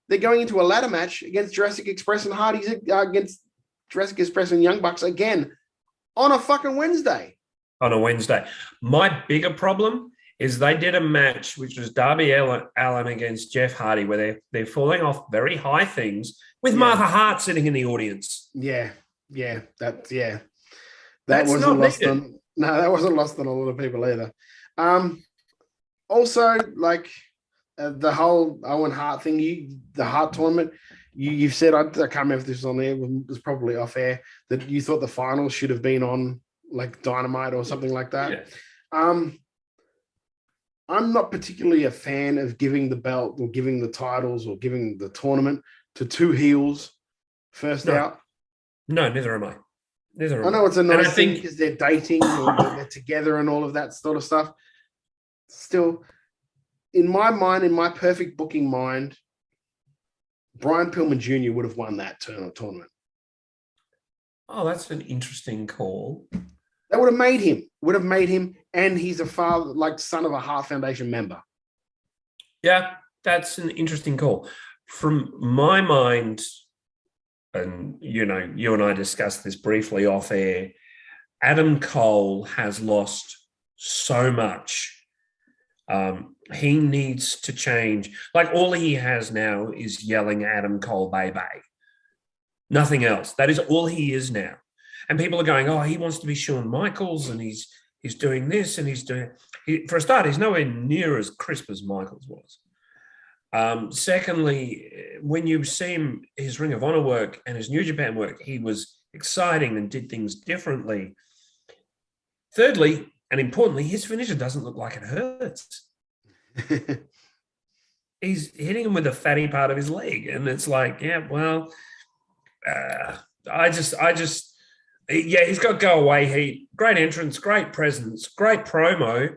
they're going into a ladder match against Jurassic Express and Hardy's against Jurassic Express and Young Bucks again on a fucking Wednesday. On a Wednesday. My bigger problem is they did a match which was Darby Allin against Jeff Hardy, where they're falling off very high things with Martha Hart sitting in the audience. That wasn't lost on. No, that wasn't lost on a lot of people either. Also, the whole Owen Hart thing, the Hart tournament, you've said, I can't remember if this was on there, it was probably off air, that you thought the final should have been on Dynamite or something like that. Yeah. I'm not particularly a fan of giving the belt or giving the titles or giving the tournament to two heels first out. No, neither am I. I know it's a nice thing because they're dating or they're together and all of that sort of stuff. Still, in my mind, in my perfect booking mind, Brian Pillman Jr. would have won that tournament. Oh, that's an interesting call. That would have made him, and he's a father, son of a Heart Foundation member. Yeah, that's an interesting call. From my mind, and you and I discussed this briefly off air, Adam Cole has lost so much. He needs to change. All he has now is yelling Adam Cole, baby. Nothing else. That is all he is now. And people are going, oh, he wants to be Shawn Michaels and he's doing this and he's doing... for a start, he's nowhere near as crisp as Michaels was. Secondly, when you see him, his Ring of Honor work and his New Japan work, he was exciting and did things differently. Thirdly, and importantly, his finisher doesn't look like it hurts. He's hitting him with the fatty part of his leg. And it's he's got go away heat, great entrance, great presence, great promo,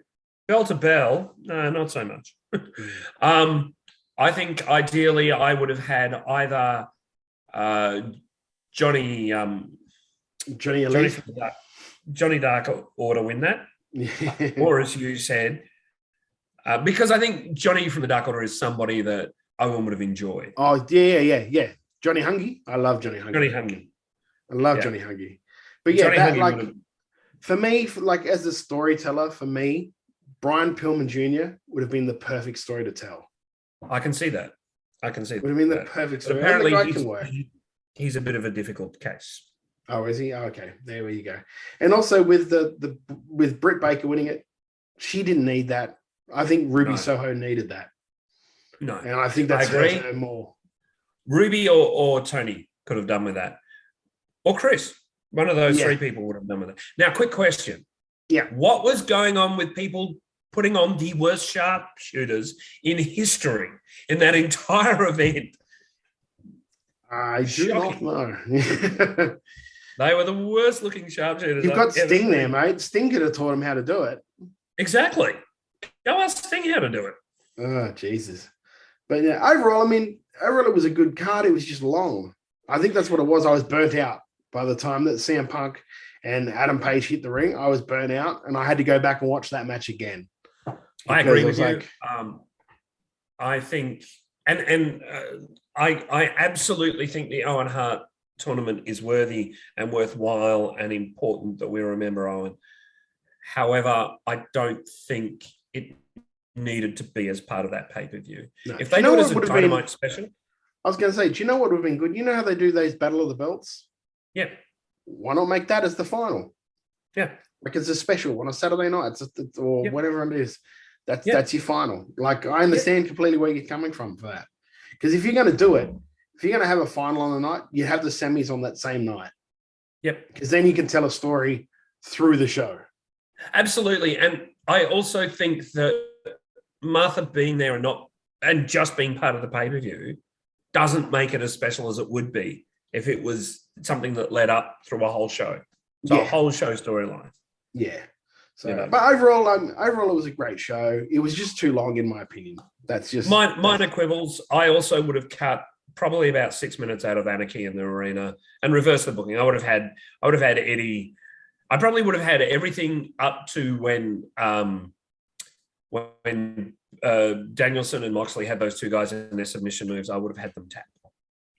bell to bell. No, not so much. I think ideally I would have had either Johnny Dark Order win that, or as you said, because I think Johnny from the Dark Order is somebody that Owen would have enjoyed. Oh yeah. Johnny Hungy, I love Johnny Hungy. I love Johnny Hungy. But yeah, for me, as a storyteller, for me, Brian Pillman Jr. would have been the perfect story to tell. I can see that. Would have been the perfect story. Apparently, he's a bit of a difficult case. Oh, is he? Oh, okay, there you go. And also with with Britt Baker winning it, she didn't need that. I think Ruby Soho needed that. No, and I think that's hurt her more. Ruby or Tony could have done with that, or Chris. One of those three people would have done with it. Now, quick question. Yeah. What was going on with people putting on the worst sharpshooters in history in that entire event? I do not know. They were the worst looking sharpshooters. You've got Sting there, mate. Sting could have taught him how to do it. Exactly. Go ask Sting how to do it. Oh, Jesus. But yeah, overall, it was a good card. It was just long. I think that's what it was. I was burnt out. By the time that CM Punk and Adam Page hit the ring, I was burnt out, and I had to go back and watch that match again. I agree with you. I think, and I absolutely think the Owen Hart tournament is worthy and worthwhile and important that we remember Owen. However, I don't think it needed to be as part of that pay-per-view. No. If they do it as a Dynamite special. I was going to say, do you know what would have been good? You know how they do those Battle of the Belts? Yeah. Why not make that as the final? Yeah. It's a special on a Saturday night or whatever it is. That's your final. I understand completely where you're coming from for that. Because if you're going to do it, if you're going to have a final on the night, you have the semis on that same night. Yep. Because then you can tell a story through the show. Absolutely. And I also think that Martha being there and just being part of the pay-per-view doesn't make it as special as it would be if it was something that led up through a whole show. So a whole show storyline. Yeah. So, You know. but overall, it was a great show. It was just too long, in my opinion. That's just minor quibbles. I also would have cut probably about 6 minutes out of Anarchy in the Arena and reversed the booking. I would have had Eddie. I probably would have had everything up to when Danielson and Moxley had those two guys in their submission moves. I would have had them tap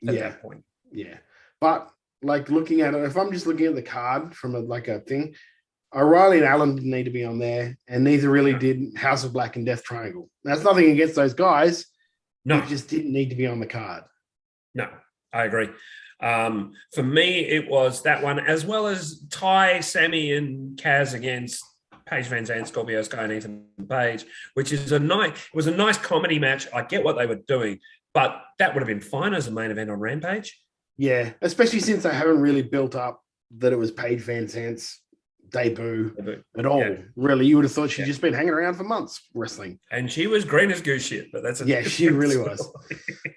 at that point. Yeah, but like looking at it, if I'm just looking at the card from a thing, O'Reilly and Allen didn't need to be on there, and neither really did House of Black and Death Triangle. That's nothing against those guys. No, it just didn't need to be on the card. No, I agree. For me, it was that one, as well as Ty, Sammy, and Kaz against Paige Van Zandt, Scorpio Sky, and Ethan Page, which is a nice comedy match. I get what they were doing, but that would have been fine as a main event on Rampage. Yeah, especially since they haven't really built up that it was Paige Van Zandt's debut at all. Yeah. Really, you would have thought she'd just been hanging around for months wrestling. And she was green as goose shit, but that's she really was.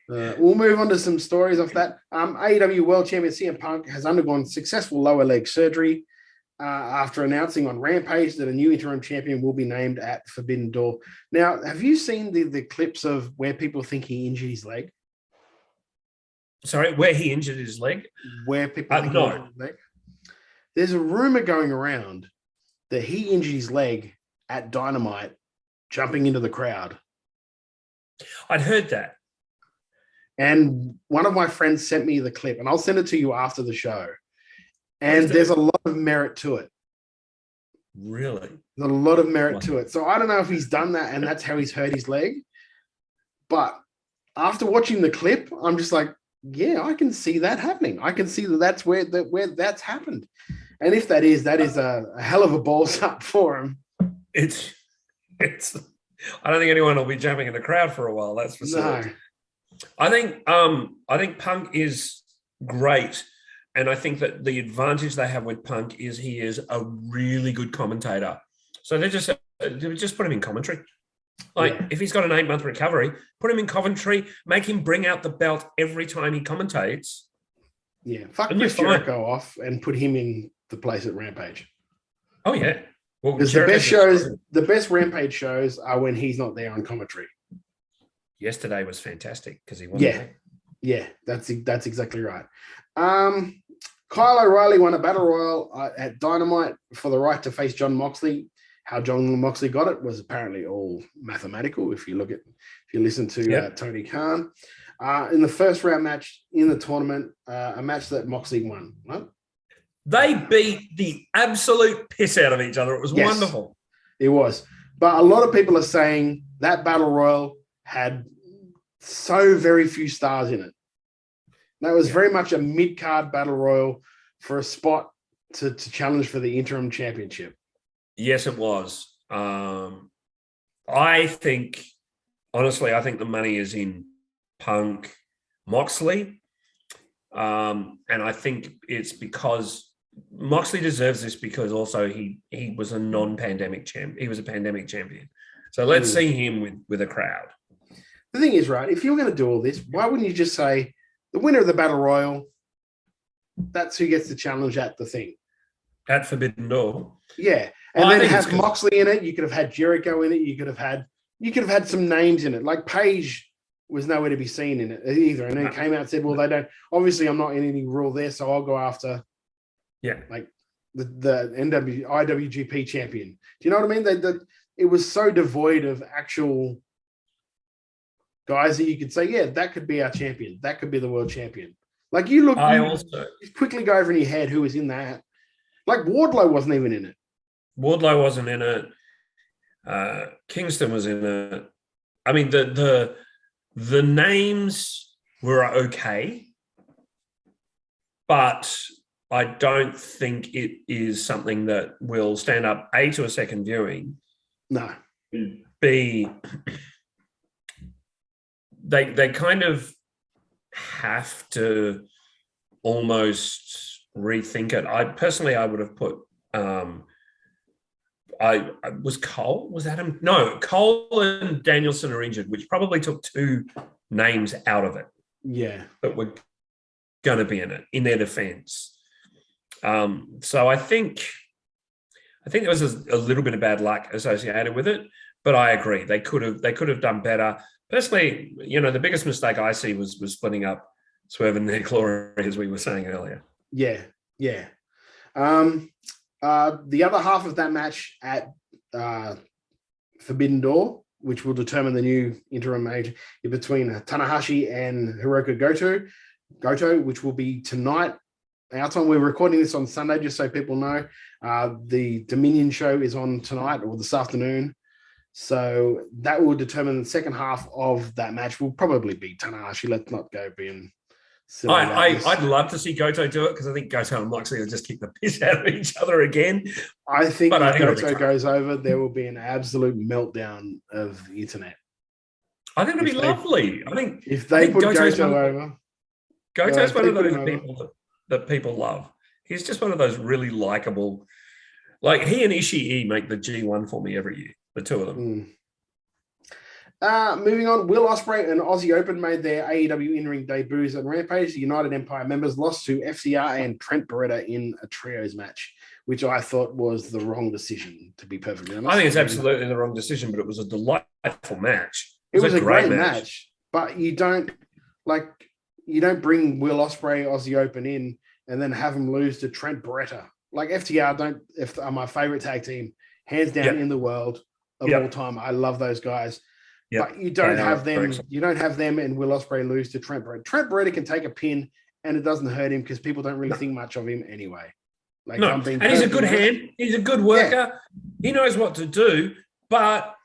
We'll move on to some stories off that. AEW World Champion CM Punk has undergone successful lower leg surgery after announcing on Rampage that a new interim champion will be named at Forbidden Door. Now, have you seen the clips of where people think he injured his leg? Sorry, where he injured his leg? Where people think he injured his leg? There's a rumor going around that he injured his leg at Dynamite jumping into the crowd. I'd heard that. And one of my friends sent me the clip, and I'll send it to you after the show. And there's a lot of merit to it. Really? There's a lot of merit to it. So I don't know if he's done that and that's how he's hurt his leg. But after watching the clip, I'm just like, yeah, I can see that happening. I can see that's where that's happened. And if that is a hell of a balls up for him. It's I don't think anyone will be jumping in the crowd for a while, that's for sure. No. I think Punk is great. And I think that the advantage they have with Punk is he is a really good commentator. So they just put him in commentary. If he's got an 8-month recovery, put him in commentary, make him bring out the belt every time he commentates. Yeah, fuck Chris Jericho off and put him in the place at Rampage. Oh, yeah. Well, because the best Rampage shows are when he's not there on commentary. Yesterday was fantastic because he wasn't there. Yeah, that's exactly right. Kyle O'Reilly won a battle royal at Dynamite for the right to face Jon Moxley. How Jon Moxley got it was apparently all mathematical. If you listen to Tony Khan, in the first round match in the tournament, a match that Moxley won. What? They beat the absolute piss out of each other. It was wonderful. It was, but a lot of people are saying that battle royal had so very few stars in it. That was very much a mid-card battle royal for a spot to challenge for the interim championship. Yes, it was. I think the money is in Punk Moxley. And I think it's because Moxley deserves this because also he was a non-pandemic champ. He was a pandemic champion. So let's see him with a crowd. The thing is, right, if you're going to do all this, why wouldn't you just say the winner of the battle royal, that's who gets the challenge at the thing? At Forbidden Door. Yeah. And then have Moxley in it. You could have had Jericho in it. You could have had some names in it. Like Paige was nowhere to be seen in it either. And then came out and said, well, they don't, obviously I'm not in any rule there, so I'll go after like the IWGP champion. Do you know what I mean? It was so devoid of actual guys that you could say, yeah, that could be our champion. That could be the world champion. Like you quickly go over in your head who was in that. Like Wardlow wasn't even in it. Wardlow wasn't in it. Kingston was in it. I mean, the names were okay, but I don't think it is something that will stand up, A, to a second viewing. No. B, they kind of have to almost rethink it. I would have put. I was Cole. Was Adam? No, Cole and Danielson are injured, which probably took two names out of it. Yeah, that were going to be in it in their defense. So I think there was a little bit of bad luck associated with it, but I agree they could have done better. Personally, the biggest mistake I see was splitting up Swerve and their glory, as we were saying earlier. Yeah. The other half of that match at Forbidden Door, which will determine the new interim major between Tanahashi and Hiroko Goto, which will be tonight. Our time, we're recording this on Sunday, just so people know. The Dominion show is on tonight or this afternoon. So that will determine the second half of that match. Will probably be Tanahashi. Let's not go being silly. I'd love to see Goto do it because I think Goto and Moxley will just kick the piss out of each other again. I think if Goto goes over, there will be an absolute meltdown of the internet. I think it'll be lovely. I think if they put Goto over, Goto's one of those people that people love. He's just one of those really likable. Like he and Ishii make the G1 for me every year. The two of them. Moving on, Will Ospreay and Aussie Open made their AEW in-ring debuts at Rampage. The United Empire members lost to FCR and Trent Beretta in a trios match, which I thought was the wrong decision, to be perfectly honest. I think it's absolutely the wrong decision, but it was a delightful match. It was a great match, but you don't bring Will Ospreay Aussie Open in and then have him lose to Trent Beretta. Like FTR are my favorite tag team, hands down in the world of all time. I love those guys. Yep. But you don't have them. You don't have them and Will Ospreay lose to Trent Beretta. Trent Beretta can take a pin and it doesn't hurt him because people don't really think much of him anyway. And he's a good hand. He's a good worker. Yeah. He knows what to do. But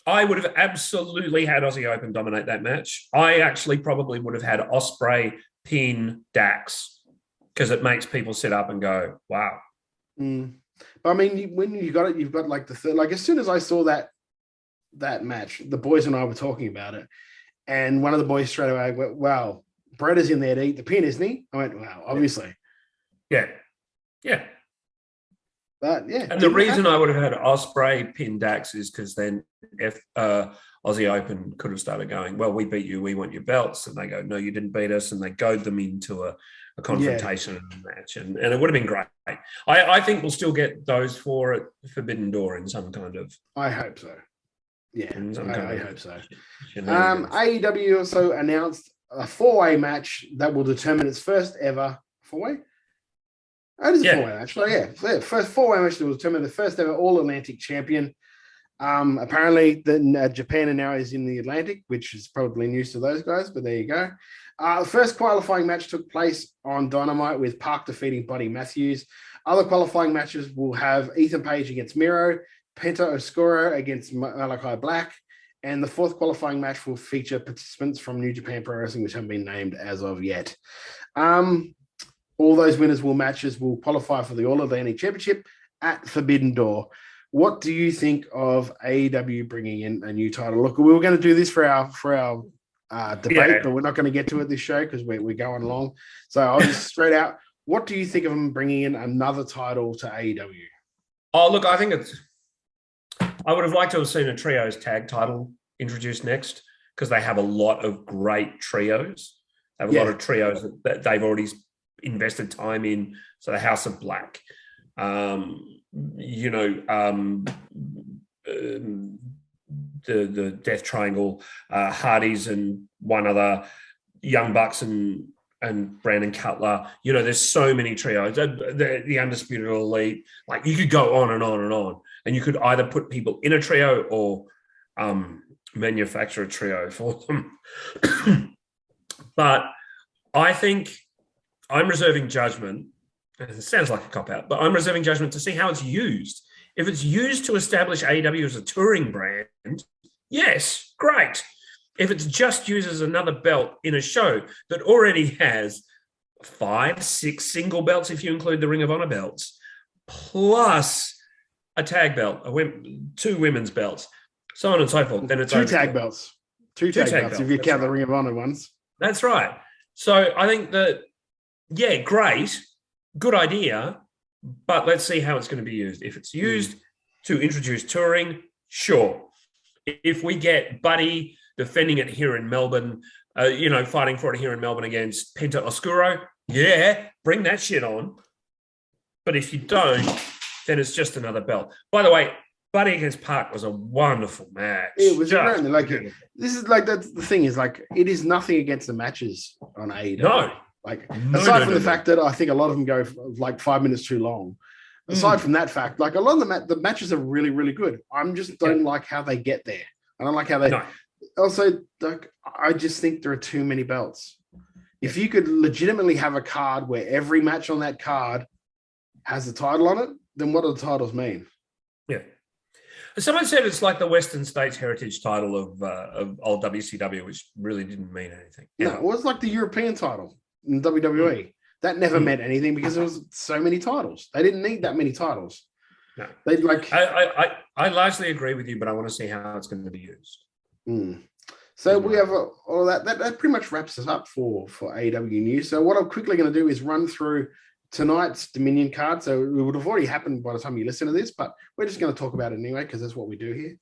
I would have absolutely had Aussie Open dominate that match. I actually probably would have had Ospreay pin Dax because it makes people sit up and go, "Wow." But I mean, when you got it, you've got like the third. Like as soon as I saw that match, the boys and I were talking about it, and one of the boys straight away went, "Wow, Bretta's in there to eat the pin, isn't he?" I went, "Wow, obviously." Yeah. But yeah. And the reason I would have had Ospreay pin Dax is because then if Aussie Open could have started going, "Well, we beat you, we want your belts," and they go, "No, you didn't beat us," and they goad them into a confrontation match, and it would have been great. I think we'll still get those for Forbidden Door in some kind of. I hope so. Yeah, I hope so. AEW also announced a four-way match that will determine its first ever four-way. Oh, it is a four-way match. So first four-way match that will determine the first ever All-Atlantic champion. Apparently, Japan now is in the Atlantic, which is probably news to those guys, but there you go. The first qualifying match took place on Dynamite with Park defeating Buddy Matthews. Other qualifying matches will have Ethan Page against Miro, Penta Oscuro against Malachi Black, and the fourth qualifying match will feature participants from New Japan Pro Wrestling, which haven't been named as of yet. All those winners will qualify for the All-Atlantic Championship at Forbidden Door. What do you think of AEW bringing in a new title? Look, we were going to do this for our debate, but we're not going to get to it this show because we're going long. So I'll just straight out. What do you think of them bringing in another title to AEW? Oh, look, I think I would have liked to have seen a trios tag title introduced next because they have a lot of great trios. They have a lot of trios that they've already invested time in. So the House of Black, the Death Triangle, Hardys and one other, Young Bucks and Brandon Cutler. There's so many trios. The Undisputed Elite. Like you could go on and on and on, and you could either put people in a trio or manufacture a trio for them. But I think I'm reserving judgment. It sounds like a cop-out, but I'm reserving judgment to see how it's used. If it's used to establish AEW as a touring brand, yes, great. If it's just used as another belt in a show that already has 5, 6 single belts, if you include the Ring of Honor belts, plus a tag belt, 2 women's belts, so on and so forth, then it's 2 tag belts. 2 tag belts if you count the Ring of Honor ones. That's right. So I think that yeah, great, good idea, but let's see how it's going to be used. If it's used to introduce touring, sure. If we get Buddy defending it here in Melbourne, fighting for it here in Melbourne against Penta Oscuro, yeah, bring that shit on. But if you don't, then it's just another belt. By the way, Buddy against Park was a wonderful match. It was great. Like, this is like the thing is like it is nothing against the matches on AEW. No. Like aside from the fact that I think a lot of them go like 5 minutes too long. Aside from that fact, like a lot of the matches are really, really good. I'm just don't like how they get there. I don't like how they. No. Also, like I just think there are too many belts. If you could legitimately have a card where every match on that card has a title on it, then what do the titles mean? Yeah. Someone said it's like the Western States Heritage title of old WCW, which really didn't mean anything. No, it was like the European title in WWE. That never meant anything because there was so many titles. They didn't need that many titles. No. They'd like. I largely agree with you, but I want to see how it's going to be used. So we have all that. That pretty much wraps us up for AEW news. So what I'm quickly going to do is run through tonight's Dominion card. So it would have already happened by the time you listen to this, but we're just going to talk about it anyway because that's what we do here.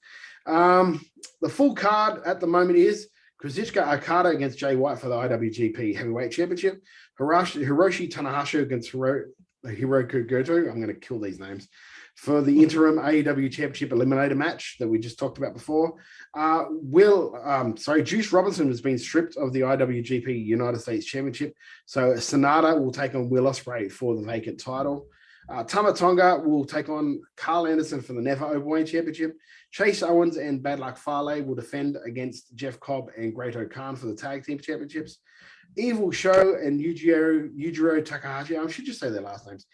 The full card at the moment is Kazuchika Okada against Jay White for the IWGP Heavyweight Championship. Hiroshi Tanahashi against Hiroki Goto. I'm going to kill these names. For the interim AEW Championship Eliminator match that we just talked about before. Juice Robinson has been stripped of the IWGP United States Championship. So Sonata will take on Will Ospreay for the vacant title. Tama Tonga will take on Carl Anderson for the Never Openweight Championship. Chase Owens and Bad Luck Fale will defend against Jeff Cobb and Great O'Khan for the Tag Team Championships. Evil Show and Yujiro Takahashi, I should just say their last names,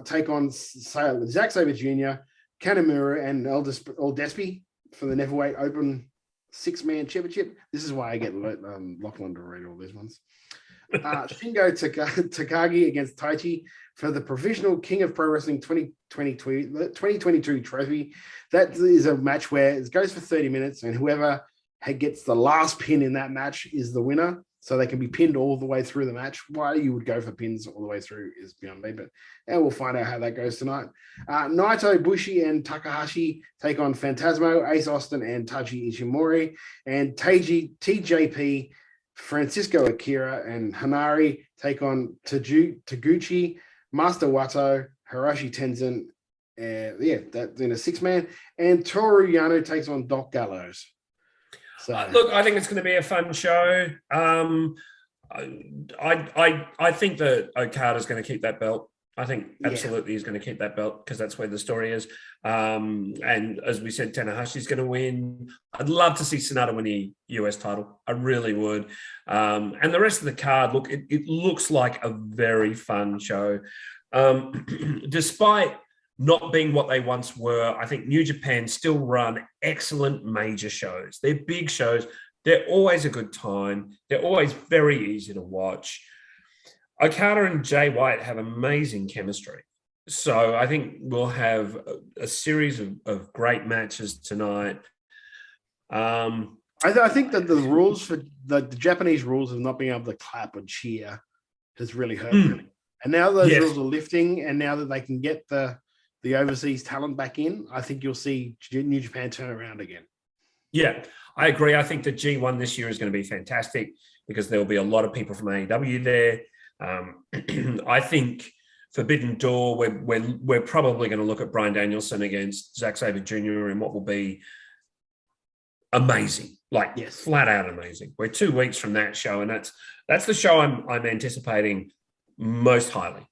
take on Zack Sabre Jr., Kanemaru, and El Despy for the Neverweight Open 6-man championship. This is why I get Lachlan to read all these ones. Shingo Takagi against Taichi for the Provisional King of Pro Wrestling 2022 trophy. That is a match where it goes for 30 minutes, and whoever gets the last pin in that match is the winner. So they can be pinned all the way through the match. Why you would go for pins all the way through is beyond me, but we'll find out how that goes tonight. Naito, Bushi, and Takahashi take on Phantasmo, Ace Austin, and Taiji Ishimori. And TJP, Francisco Akira, and Hanari take on Taguchi, Master Wato, Hiroshi Tenzan. That's in a 6-man. And Toru Yano takes on Doc Gallows. So. Look, I think it's going to be a fun show. I think that Okada's going to keep that belt. I think absolutely he's going to keep that belt because that's where the story is. And as we said, Tanahashi's going to win. I'd love to see Sonata win the US title. I really would. And the rest of the card, look, it looks like a very fun show. Despite not being what they once were, I think New Japan still run excellent major shows. They're big shows. They're always a good time. They're always very easy to watch. Okada and Jay White have amazing chemistry. So I think we'll have a series of great matches tonight. I think that the rules for the Japanese rules of not being able to clap or cheer has really hurt them. And now those rules are lifting, and now that they can get the overseas talent back in, I think you'll see New Japan turn around again. Yeah, I agree. I think the G1 this year is going to be fantastic because there will be a lot of people from AEW there. I think Forbidden Door, we're probably going to look at Bryan Danielson against Zack Sabre Jr. in what will be amazing, flat out amazing. We're 2 weeks from that show, and that's the show I'm anticipating most highly.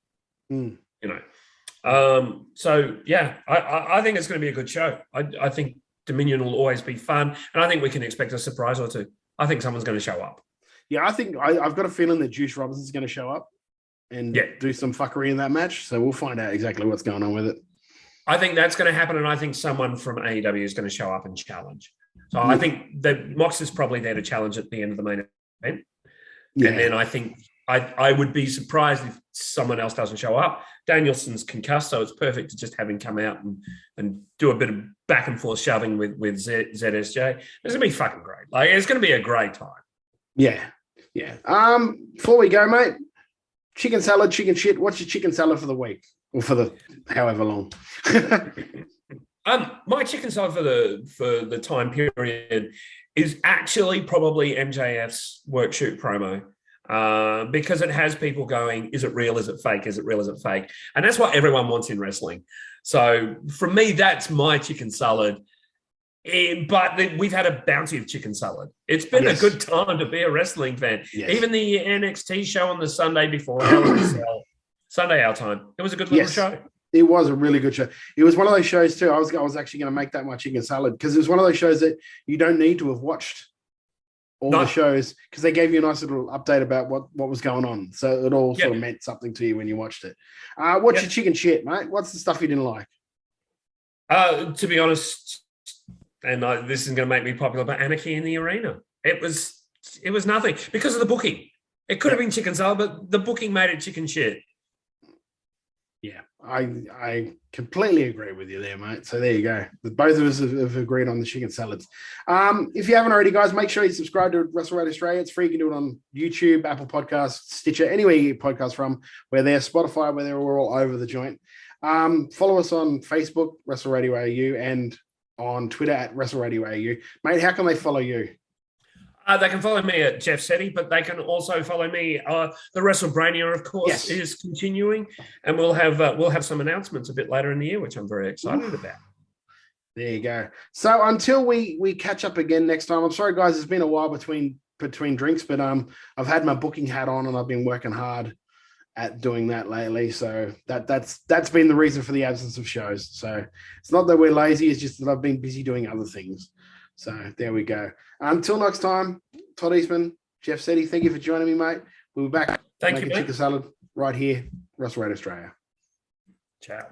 I think it's going to be a good show. I think Dominion will always be fun, and I think we can expect a surprise or two. I think someone's going to show up. Yeah, I think I've got a feeling that Juice Robinson's going to show up and do some fuckery in that match. So we'll find out exactly what's going on with it. I think that's going to happen, and I think someone from AEW is going to show up and challenge. So I think that Mox is probably there to challenge at the end of the main event. Yeah. And then I think I would be surprised if someone else doesn't show up. Danielson's concussed, so it's perfect to just have him come out and do a bit of back and forth shoving with ZSJ. It's going to be fucking great. It's going to be a great time. Yeah. Before we go, mate, chicken salad, chicken shit. What's your chicken salad for the week or for the however long? My chicken salad for the time period is actually probably MJF's work shoot promo. Because it has people going, is it real? Is it fake? Is it real? Is it fake? And that's what everyone wants in wrestling. So for me, that's my chicken salad. But we've had a bounty of chicken salad. It's been a good time to be a wrestling fan. Yes. Even the NXT show on the Sunday before Sunday our time. It was a good little show. It was a really good show. It was one of those shows too. I was actually going to make that my chicken salad because it was one of those shows that you don't need to have watched all the shows because they gave you a nice little update about what was going on. So it all sort of meant something to you when you watched it. What's your chicken shit, mate? What's the stuff you didn't like? To be honest, and this is going to make me popular, but Anarchy in the Arena. It was nothing because of the booking. It could have been chicken salad, but the booking made it chicken shit. Yeah, I completely agree with you there, mate. So there you go. Both of us have agreed on the chicken salads. If you haven't already, guys, make sure you subscribe to WrestleRate Australia. It's free. You can do it on YouTube, Apple Podcasts, Stitcher, anywhere you get podcasts from. We're there, Spotify, we're all over the joint. Follow us on Facebook, Wrestle Radio AU, and on Twitter at Wrestle Radio AU. Mate, how can they follow you? They can follow me at Jeff Setti, but they can also follow me. The WrestleBrania, of course, is continuing, and we'll have some announcements a bit later in the year, which I'm very excited about. There you go. So until we catch up again next time, I'm sorry, guys, it's been a while between drinks, but I've had my booking hat on and I've been working hard at doing that lately. So that's been the reason for the absence of shows. So it's not that we're lazy; it's just that I've been busy doing other things. So there we go. Until next time, Todd Eastman, Jeff Setti, thank you for joining me, mate. We'll be back making chicken salad right here, WrestleRate Australia. Ciao.